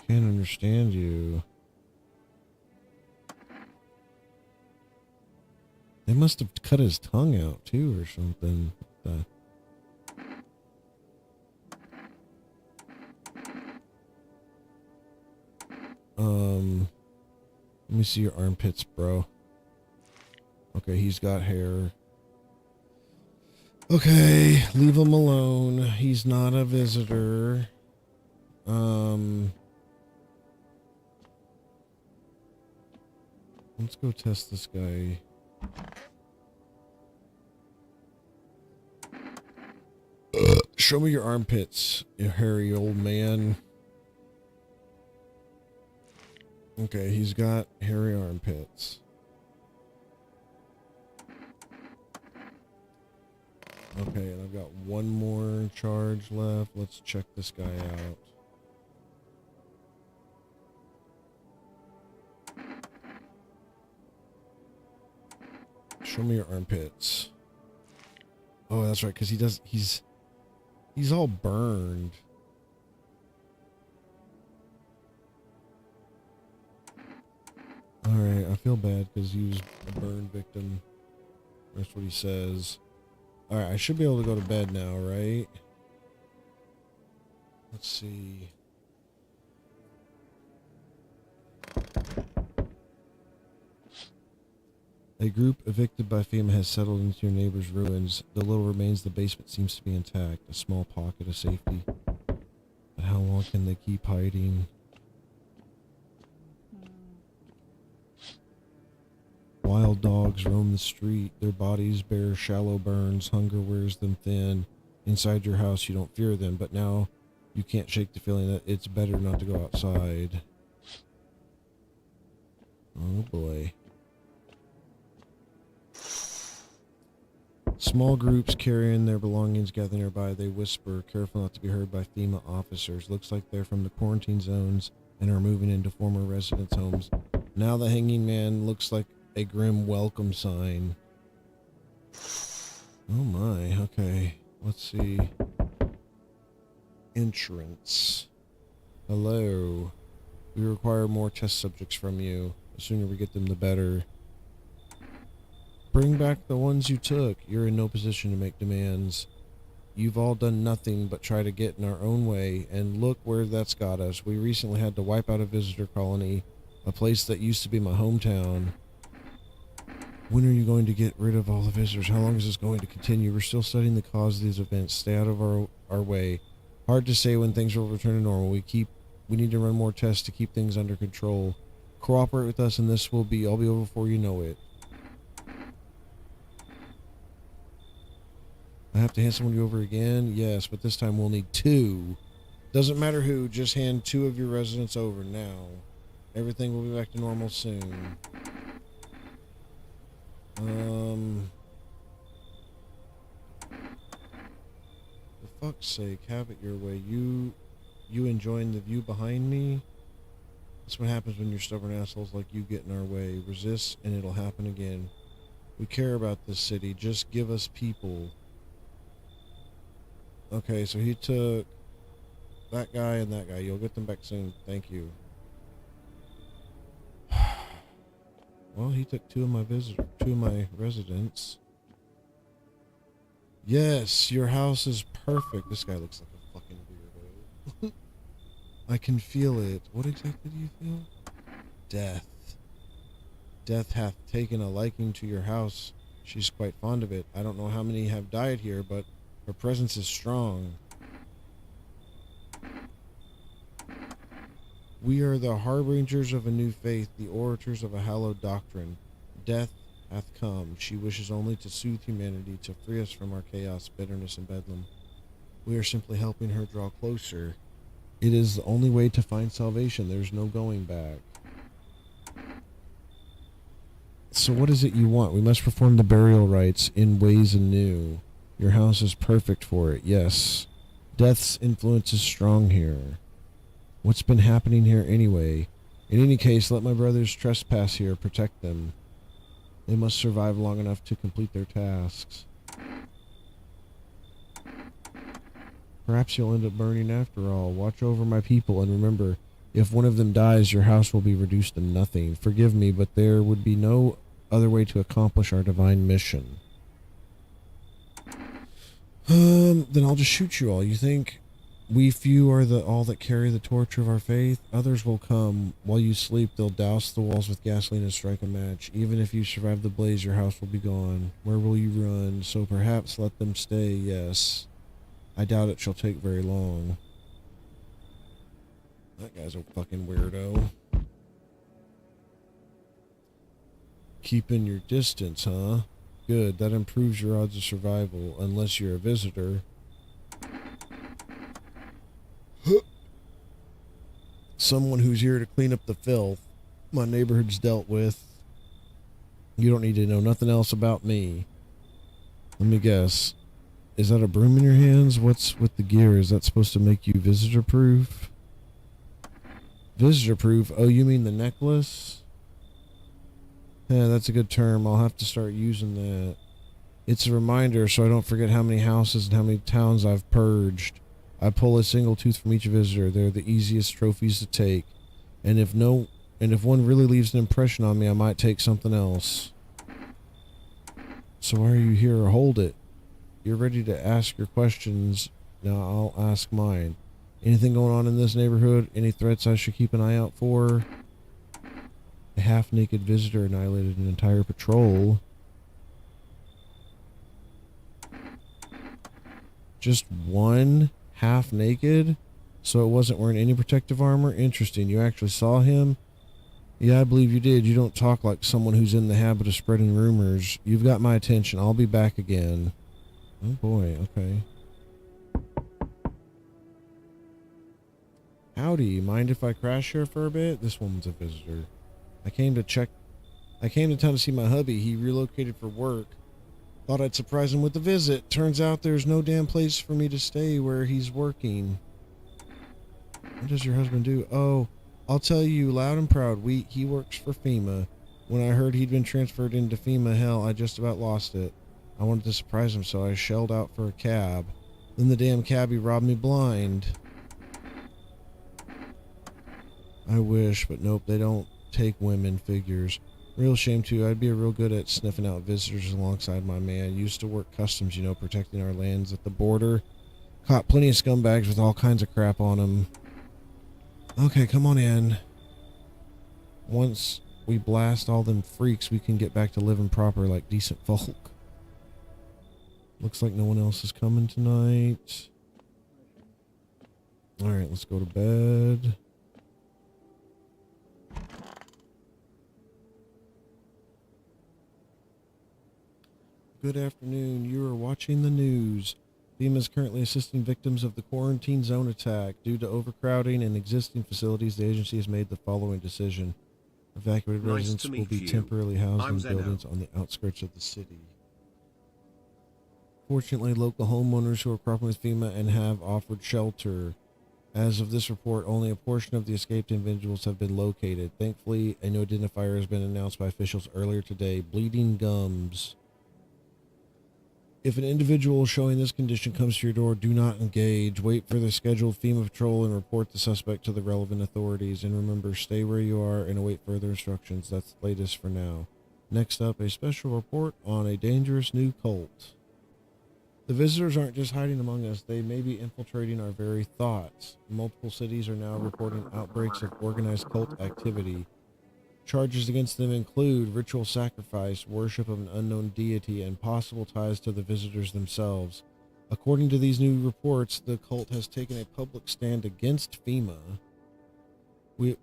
can't understand you. They must have cut his tongue out too or something. Let me see your armpits, bro. Okay, he's got hair. Okay, leave him alone. He's not a visitor. Let's go test this guy. Show me your armpits, you hairy old man. Okay, he's got hairy armpits. Okay, and I've got one more charge left. Let's check this guy out. Show me your armpits. Oh, that's right, because he's all burned. Alright, I feel bad because he was a burn victim. That's what he says. Alright, I should be able to go to bed now, right? Let's see. A group evicted by FEMA has settled into your neighbor's ruins. The little remains of the basement seems to be intact, a small pocket of safety. But how long can they keep hiding? Wild dogs roam the street. Their bodies bear shallow burns. Hunger wears them thin. Inside your house, you don't fear them, but now you can't shake the feeling that it's better not to go outside. Oh boy. Small groups carrying their belongings gather nearby. They whisper, careful not to be heard by FEMA officers. Looks like they're from the quarantine zones and are moving into former residents' homes. Now the hanging man looks like a grim welcome sign. Oh my, okay. Let's see. Entrance. Hello. We require more test subjects from you. The sooner we get them, the better. Bring back the ones you took. You're in no position to make demands. You've all done nothing but try to get in our own way, and look where that's got us. We recently had to wipe out a visitor colony, a place that used to be my hometown. When are you going to get rid of all the visitors? How long is this going to continue? We're still studying the cause of these events. Stay out of our way. Hard to say when things will return to normal. We need to run more tests to keep things under control. Cooperate with us and this will all be over before you know it. I have to hand someone you over again? Yes, but this time we'll need 2. Doesn't matter who, just hand 2 of your residents over now. Everything will be back to normal soon. For fuck's sake, have it your way. You enjoying the view behind me? That's what happens when you're stubborn assholes like you get in our way. Resist and it'll happen again. We care about this city. Just give us people. Okay, so he took that guy and that guy. You'll get them back soon. Thank you. Well, he took 2 of my residents. Yes, your house is perfect. This guy looks like a fucking weirdo. I can feel it. What exactly do you feel? Death. Death hath taken a liking to your house. She's quite fond of it. I don't know how many have died here, but her presence is strong. We are the harbingers of a new faith, the orators of a hallowed doctrine. Death hath come. She wishes only to soothe humanity, to free us from our chaos, bitterness, and bedlam. We are simply helping her draw closer. It is the only way to find salvation. There's no going back. So what is it you want? We must perform the burial rites in ways anew. Your house is perfect for it, yes. Death's influence is strong here. What's been happening here anyway? In any case, let my brothers trespass here, protect them. They must survive long enough to complete their tasks. Perhaps you'll end up burning after all. Watch over my people, and remember, if one of them dies, your house will be reduced to nothing. Forgive me, but there would be no other way to accomplish our divine mission. Then I'll just shoot you all. You think we few are all that carry the torch of our faith? Others will come. While you sleep, they'll douse the walls with gasoline and strike a match. Even if you survive the blaze, your house will be gone. Where will you run? So perhaps let them stay, yes. I doubt it shall take very long. That guy's a fucking weirdo. Keeping your distance, huh? Good, that improves your odds of survival, unless you're a visitor. Someone who's here to clean up the filth my neighborhood's dealt with. You don't need to know nothing else about me. Let me guess. Is that a broom in your hands? What's with the gear? Is that supposed to make you visitor-proof? Visitor-proof? Oh, you mean the necklace? Yeah, that's a good term. I'll have to start using that. It's a reminder so I don't forget how many houses and how many towns I've purged. I pull a single tooth from each visitor. They're the easiest trophies to take. And if one really leaves an impression on me, I might take something else. So why are you here? Hold it. You're ready to ask your questions. Now I'll ask mine. Anything going on in this neighborhood? Any threats I should keep an eye out for? A half-naked visitor annihilated an entire patrol. Just one half-naked? So it wasn't wearing any protective armor? Interesting. You actually saw him? Yeah, I believe you did. You don't talk like someone who's in the habit of spreading rumors. You've got my attention. I'll be back again. Oh boy, okay. Howdy, mind if I crash here for a bit? This woman's a visitor. I came to town to see my hubby. He relocated for work. Thought I'd surprise him with a visit. Turns out there's no damn place for me to stay where he's working. What does your husband do? Oh, I'll tell you loud and proud. He works for FEMA. When I heard he'd been transferred into FEMA, hell, I just about lost it. I wanted to surprise him, so I shelled out for a cab. Then the damn cabbie robbed me blind. I wish, but nope, they don't take women figures. Real shame too. I'd be real good at sniffing out visitors alongside my man. Used to work customs, protecting our lands at the border. Caught plenty of scumbags with all kinds of crap on them. Okay, come on in. Once we blast all them freaks, we can get back to living proper like decent folk. Looks like no one else is coming tonight. Alright, let's go to bed. Good afternoon. You are watching the news. FEMA is currently assisting victims of the quarantine zone attack. Due to overcrowding in existing facilities, the agency has made the following decision. Evacuated Nice residents to will meet be you. temporarily housed I'm in Zeno. buildings on the outskirts of the city. Fortunately, local homeowners who are cooperating with FEMA and have offered shelter. As of this report, only a portion of the escaped individuals have been located. Thankfully, a new identifier has been announced by officials earlier today. Bleeding gums. If an individual showing this condition comes to your door, do not engage. Wait for the scheduled FEMA patrol and report the suspect to the relevant authorities. And remember, stay where you are and await further instructions. That's the latest for now. Next up, a special report on a dangerous new cult. The visitors aren't just hiding among us. They may be infiltrating our very thoughts. Multiple cities are now reporting outbreaks of organized cult activity. Charges against them include ritual sacrifice, worship of an unknown deity, and possible ties to the visitors themselves. According to these new reports, the cult has taken a public stand against FEMA.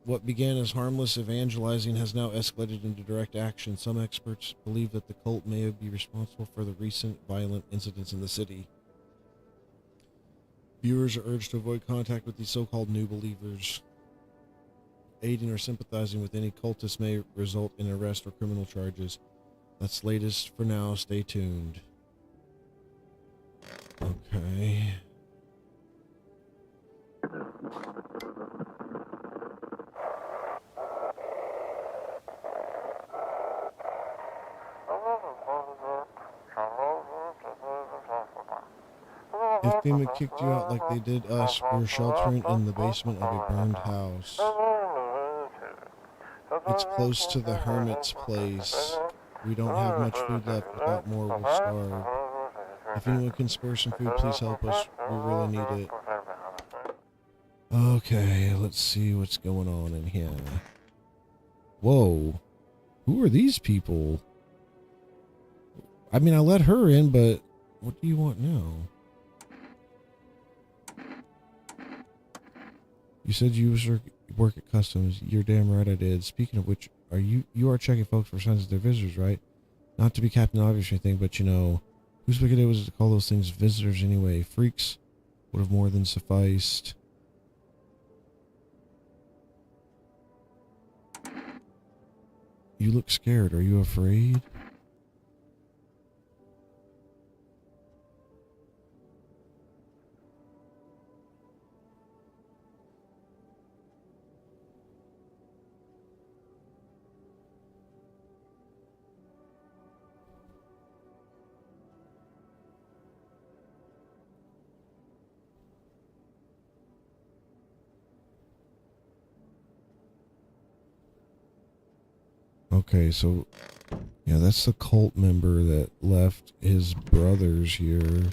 What began as harmless evangelizing has now escalated into direct action. Some experts believe that the cult may be responsible for the recent violent incidents in the city. Viewers are urged to avoid contact with these so-called new believers. Aiding or sympathizing with any cultist may result in arrest or criminal charges. That's latest for now. Stay tuned. Okay. If FEMA kicked you out like they did us, we're sheltering in the basement of a burned house. It's close to the hermit's place. We don't have much food left. Without more, we'll starve. If anyone can spare some food, please help us. We really need it. Okay, let's see what's going on in here. Whoa. Who are these people? I mean, I let her in, but what do you want now? You said you work at customs. You're damn right I did. Speaking of which, you are checking folks for signs of their visitors, right? Not to be Captain Obvious or anything, but whose wicked it was to call those things visitors anyway? Freaks would have more than sufficed. You look scared. Are you afraid? Okay, so yeah, that's the cult member that left his brothers here.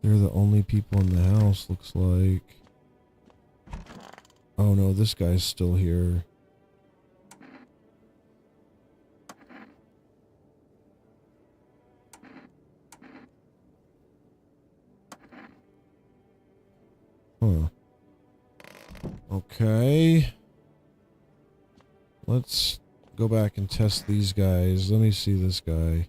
They're the only people in the house, looks like. Oh no, this guy's still here. Huh. Okay. Let's go back and test these guys. Let me see this guy.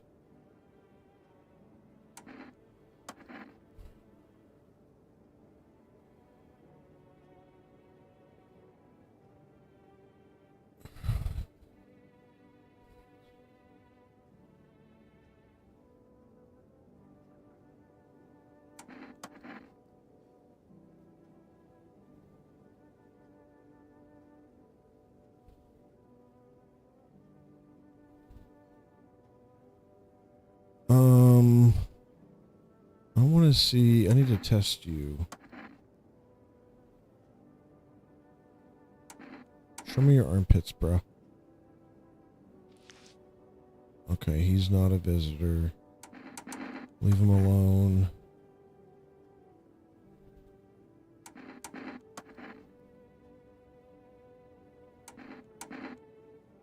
I want to see. I need to test you. Show me your armpits, bro. Okay, he's not a visitor. Leave him alone.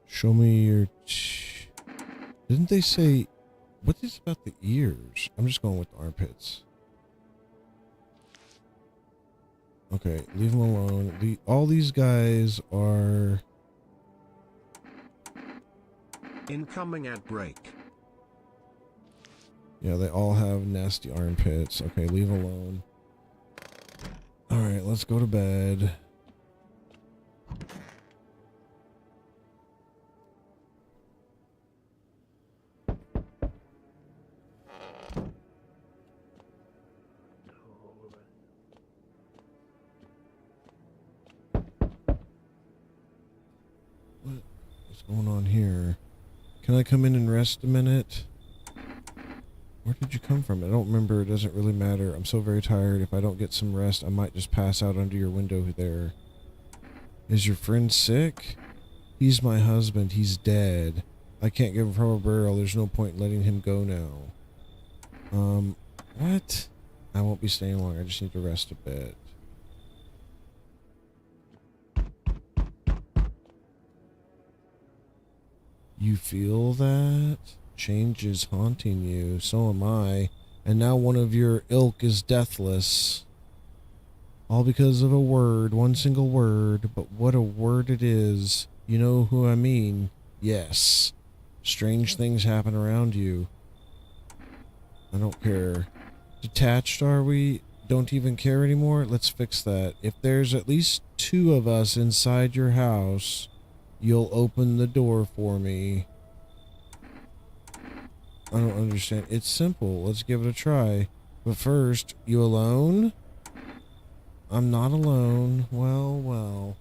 Show me your... Didn't they say... What is about the ears? I'm just going with the armpits. Okay, leave them alone. All these guys are... Incoming at break. Yeah, they all have nasty armpits. Okay, leave alone. Alright, let's go to bed. What's going on here? Can I come in and rest a minute? Where did you come from? I don't remember. It doesn't really matter. I'm so very tired. If I don't get some rest, I might just pass out under your window there. Is your friend sick? He's my husband. He's dead. I can't give him from a burial. There's no point in letting him go now. What? I won't be staying long. I just need to rest a bit. You feel that? Change is haunting you. So am I. And now one of your ilk is deathless. All because of a word. One single word. But what a word it is. You know who I mean. Yes. Strange things happen around you. I don't care. Detached, are we? Don't even care anymore? Let's fix that. If there's at least 2 of us inside your house, you'll open the door for me. I don't understand. It's simple. Let's give it a try. But first, you alone? I'm not alone. Well, well.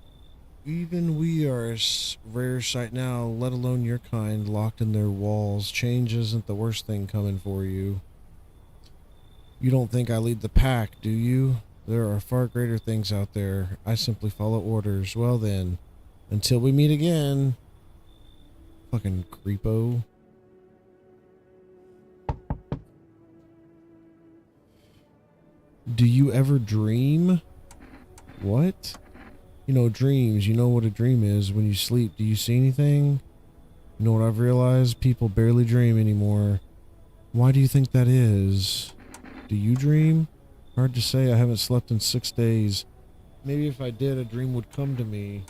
Even we are a rare sight now, let alone your kind, locked in their walls. Change isn't the worst thing coming for you. You don't think I lead the pack, do you? There are far greater things out there. I simply follow orders. Well then, until we meet again. Fucking creepo. Do you ever dream? What? You know, dreams. You know what a dream is when you sleep. Do you see anything? You know what I've realized? People barely dream anymore. Why do you think that is? Do you dream? Hard to say. I haven't slept in 6 days. Maybe if I did, a dream would come to me.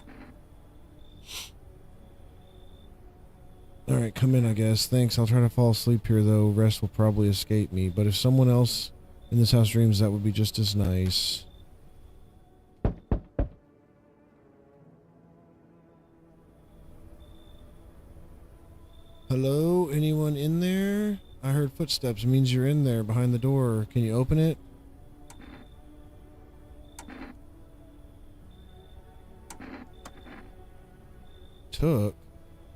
Alright, come in, I guess. Thanks. I'll try to fall asleep here, though. Rest will probably escape me. But if someone else in this house dreams, that would be just as nice. Hello? Anyone in there? I heard footsteps. It means you're in there behind the door. Can you open it? Took?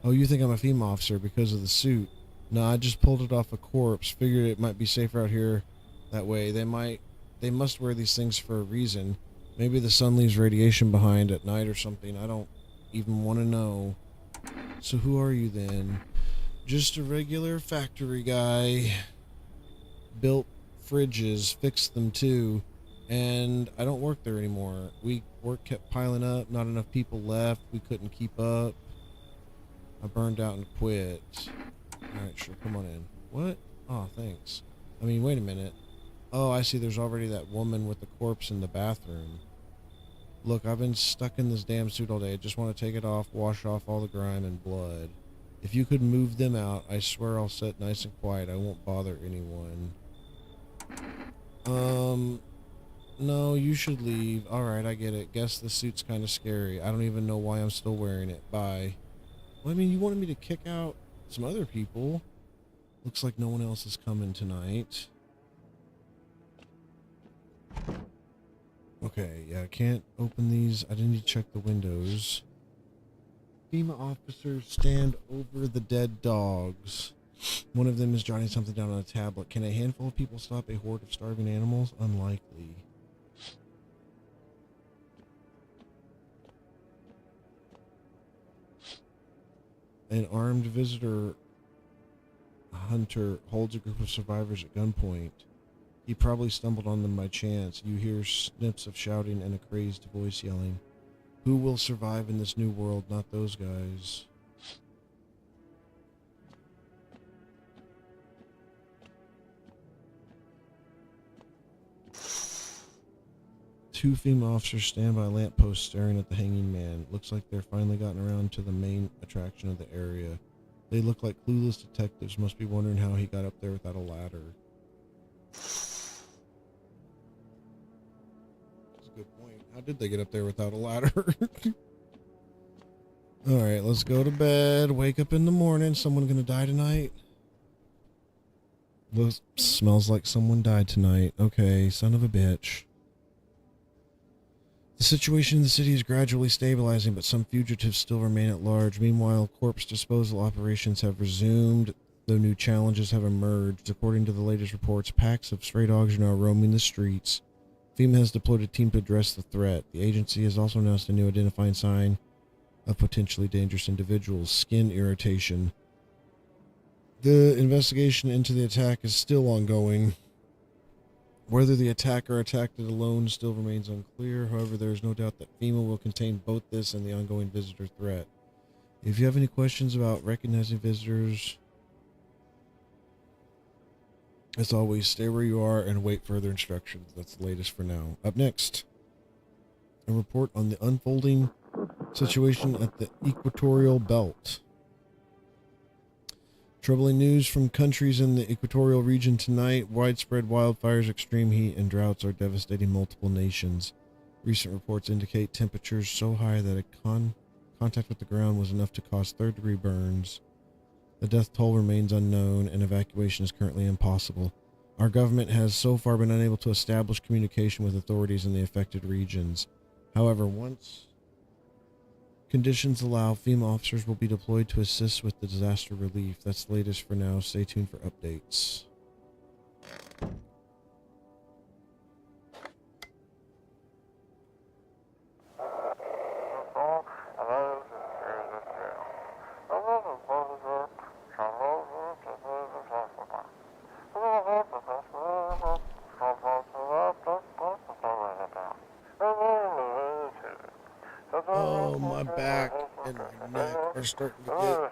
Oh, you think I'm a female officer because of the suit. No, I just pulled it off a corpse. Figured it might be safer out here that way. They must wear these things for a reason. Maybe the sun leaves radiation behind at night or something. I don't even want to know. So who are you then? Just a regular factory guy. Built fridges, fixed them too. And I don't work there anymore. Work kept piling up, not enough people left. We couldn't keep up. I burned out and quit. Alright, sure, come on in. What? Oh, thanks. I mean, wait a minute. Oh, I see, there's already that woman with the corpse in the bathroom. Look, I've been stuck in this damn suit all day. I just want to take it off, wash off all the grime and blood. If you could move them out, I swear I'll sit nice and quiet. I won't bother anyone. No, you should leave. Alright, I get it. Guess the suit's kind of scary. I don't even know why I'm still wearing it. Bye. Well, I mean, you wanted me to kick out some other people. Looks like no one else is coming tonight. Okay, yeah, I can't open these. I didn't need to check the windows. FEMA officers stand over the dead dogs. One of them is jotting something down on a tablet. Can a handful of people stop a horde of starving animals? Unlikely. An armed visitor hunter holds a group of survivors at gunpoint. He probably stumbled on them by chance. You hear snips of shouting and a crazed voice yelling. Who will survive in this new world? Not those guys. Two female officers stand by a lamppost staring at the hanging man. Looks like they're finally gotten around to the main attraction of the area. They look like clueless detectives, must be wondering how he got up there without a ladder. That's a good point. How did they get up there without a ladder? Alright, let's go to bed. Wake up in the morning. Someone gonna die tonight? Looks, smells like someone died tonight. Okay, son of a bitch. The situation in the city is gradually stabilizing, but some fugitives still remain at large. Meanwhile, corpse disposal operations have resumed, though new challenges have emerged. According to the latest reports, packs of stray dogs are now roaming the streets. FEMA has deployed a team to address the threat. The agency has also announced a new identifying sign of potentially dangerous individuals: skin irritation. The investigation into the attack is still ongoing. Whether the attacker attacked it alone still remains unclear. However, there is no doubt that FEMA will contain both this and the ongoing visitor threat. If you have any questions about recognizing visitors, as always, stay where you are and await further instructions. That's the latest for now. Up next, a report on the unfolding situation at the equatorial belt. Troubling news from countries in the equatorial region tonight. Widespread wildfires, extreme heat, and droughts are devastating multiple nations. Recent reports indicate temperatures so high that contact with the ground was enough to cause third-degree burns. The death toll remains unknown, and evacuation is currently impossible. Our government has so far been unable to establish communication with authorities in the affected regions. However, once conditions allow, FEMA officers will be deployed to assist with the disaster relief. That's the latest for now. Stay tuned for updates. Oh, my back and my neck are starting to get...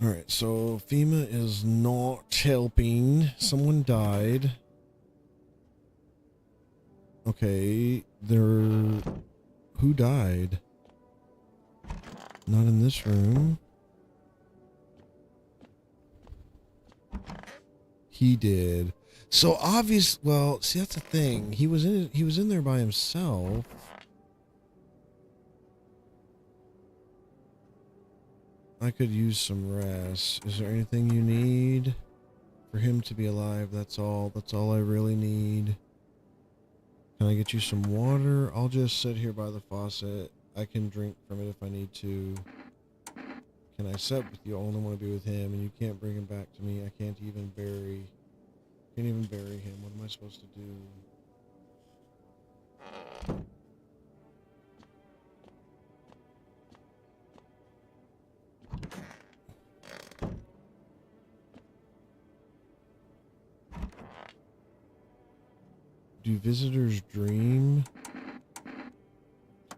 Alright, so FEMA is not helping. Someone died. Okay, who died? Not in this room. He did. So obvious. Well, see, that's the thing. He was in there by himself. I could use some rest. Is there anything you need for him to be alive? That's all. That's all I really need. Can I get you some water? I'll just sit here by the faucet. I can drink from it if I need to. Can I sit with you? I only want to be with him, and you can't bring him back to me. I can't even bury him. What am I supposed to do? Do visitors dream?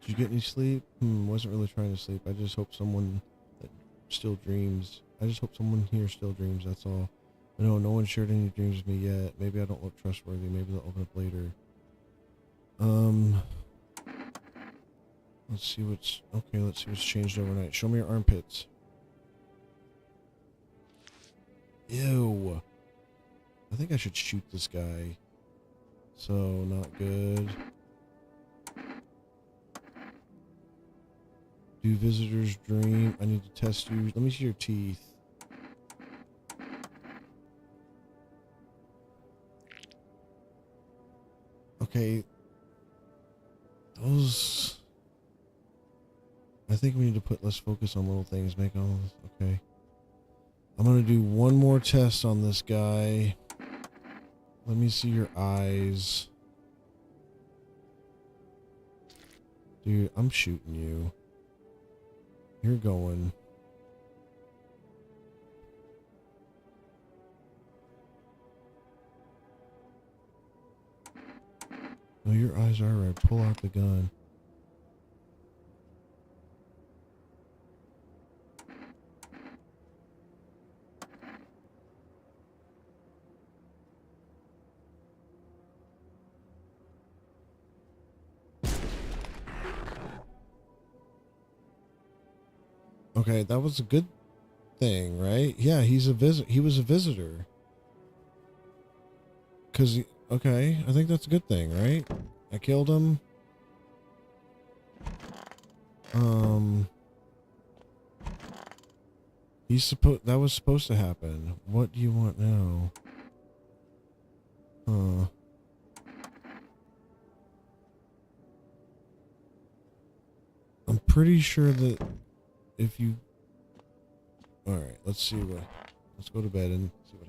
Did you get any sleep? Wasn't really trying to sleep. I just hope someone that still dreams. I just hope someone here still dreams, that's all. No one shared any dreams with me yet. Maybe I don't look trustworthy. Maybe they'll open up later. Let's see what's changed overnight. Show me your armpits. Ew. I think I should shoot this guy. So, not good. Do visitors dream? I need to test you. Let me see your teeth. Okay. Those... I think we need to put, let's focus on little things, make all this, okay. I'm going to do one more test on this guy. Let me see your eyes. Dude, I'm shooting you. You're going. No, your eyes are red. Pull out the gun. Okay, that was a good thing, right? Yeah, he was a visitor. Okay, I think that's a good thing, right? I killed him. That was supposed to happen. What do you want now? I'm pretty sure that if you... Alright, let's go to bed and see what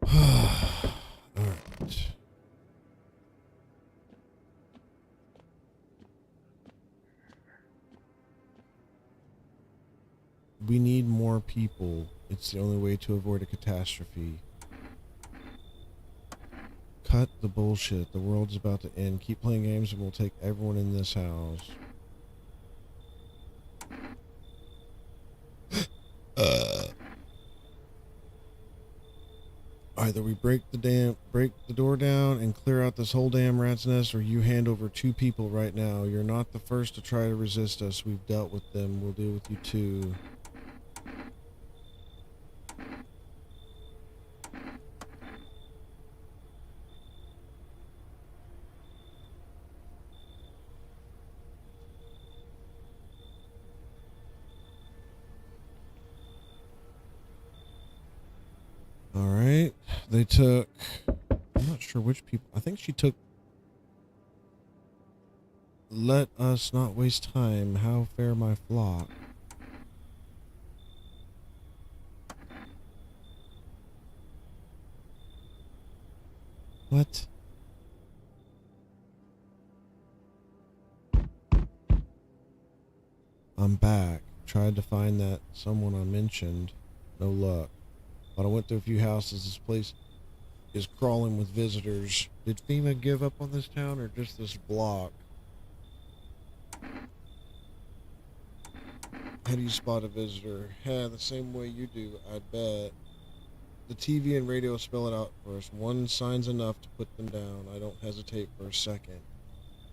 happens. Alright. We need more people. It's the only way to avoid a catastrophe. Cut the bullshit. The world's about to end. Keep playing games and we'll take everyone in this house. Either we break the door down and clear out this whole damn rat's nest, or you hand over 2 people right now. You're not the first to try to resist us. We've dealt with them. We'll deal with you too. Alright. They took... I'm not sure which people... I think she took... Let us not waste time. How fare my flock? What? I'm back. Tried to find that someone I mentioned. No luck. But I went to a few houses. This place is crawling with visitors. Did FEMA give up on this town or just this block? How do you spot a visitor? The same way you do, I bet. The TV and radio spell it out for us. One sign's enough to put them down. I don't hesitate for a second.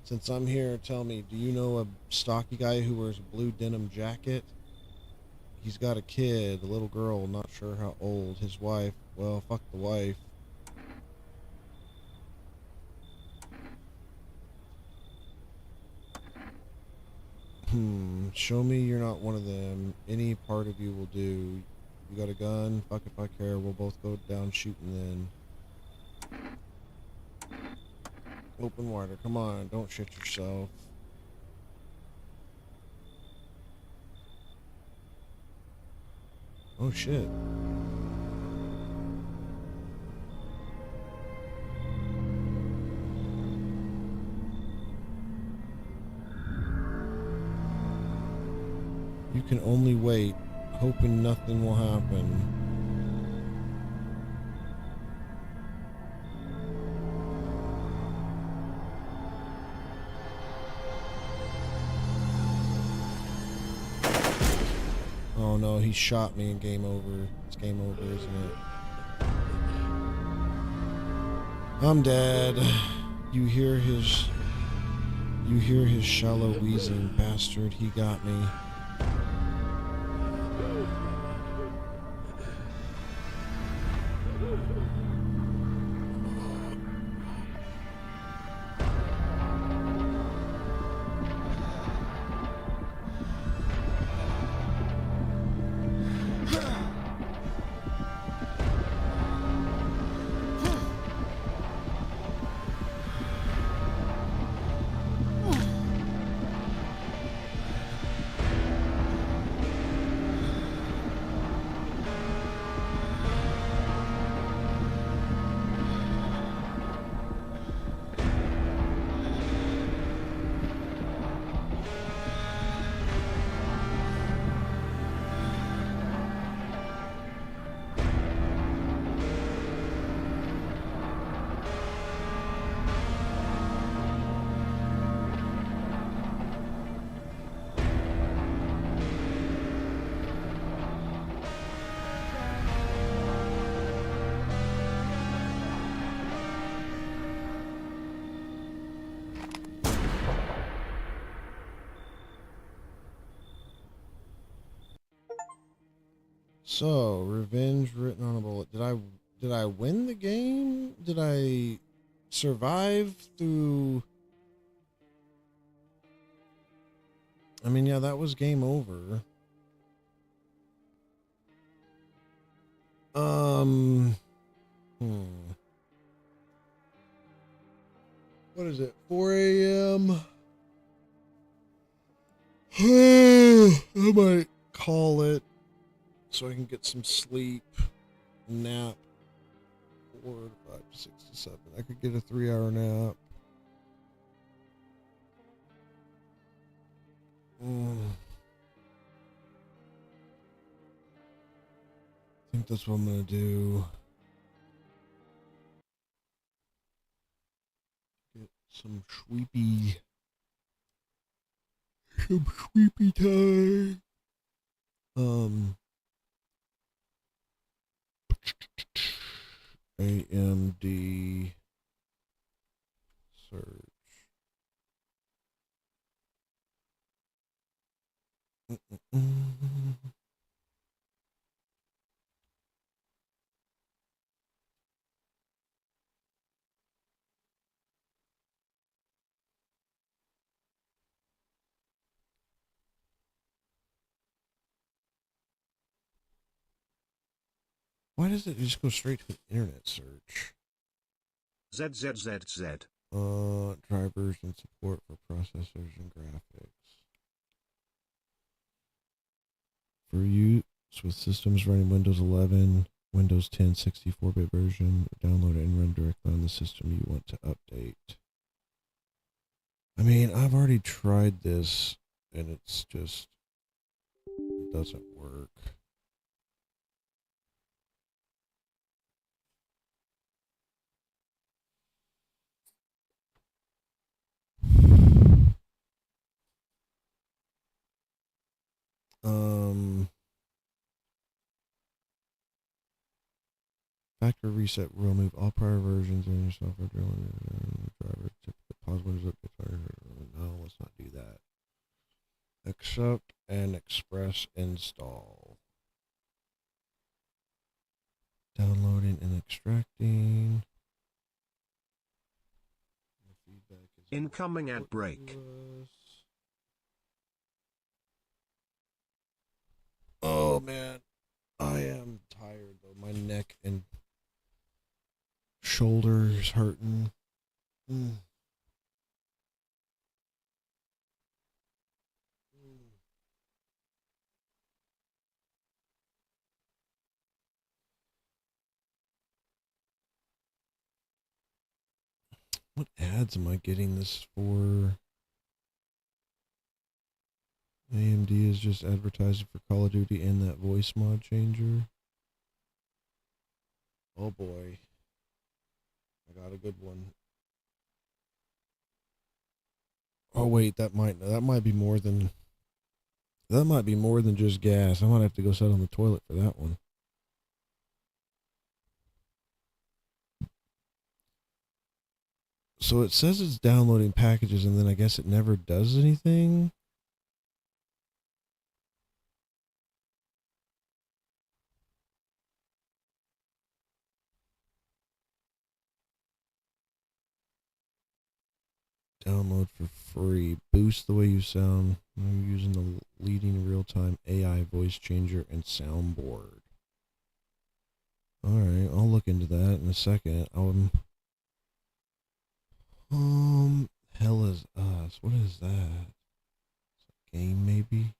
Since I'm here, tell me, do you know a stocky guy who wears a blue denim jacket? He's got a kid, a little girl, not sure how old. His wife, well, fuck the wife. Show me you're not one of them. Any part of you will do. You got a gun? Fuck if I care. We'll both go down shooting then. Open wider. Come on, don't shit yourself. Oh shit. You can only wait, hoping nothing will happen. Oh no, he shot me and game over. It's game over, isn't it? I'm dead. You hear his shallow wheezing, bastard. He got me. So, revenge written on a bullet. Did I win the game? Did I survive through? I mean, yeah, that was game over. Hmm. What is it? 4 a.m. I might call it so I can get some sleep, nap. 4 to 5 to 6 to 7. I could get a 3-hour nap. I think that's what I'm gonna do. Get some sleepy time. AMD search. Why does it just go straight to an internet search? ZZZZ. Drivers and support for processors and graphics. For use with systems running Windows 11, Windows 10 64-bit version, download it and run directly on the system you want to update. I mean, I've already tried this and it's just it doesn't work. Factory reset will remove all prior versions in your software driver. Typically pause Windows update. No, let's not do that. Accept and express install. Downloading and extracting. Incoming ad break. Oh man, I am tired though. My neck and shoulders hurting. What ads am I getting this for? AMD is just advertising for Call of Duty and that voice mod changer. Oh boy. I got a good one. Oh wait, that might be more than just gas. I might have to go sit on the toilet for that one. So it says it's downloading packages and then I guess it never does anything. Download for free. Boost the way you sound. I'm using the leading real-time AI voice changer and soundboard. Alright, I'll look into that in a second. Hell is Us. What is that? Game maybe?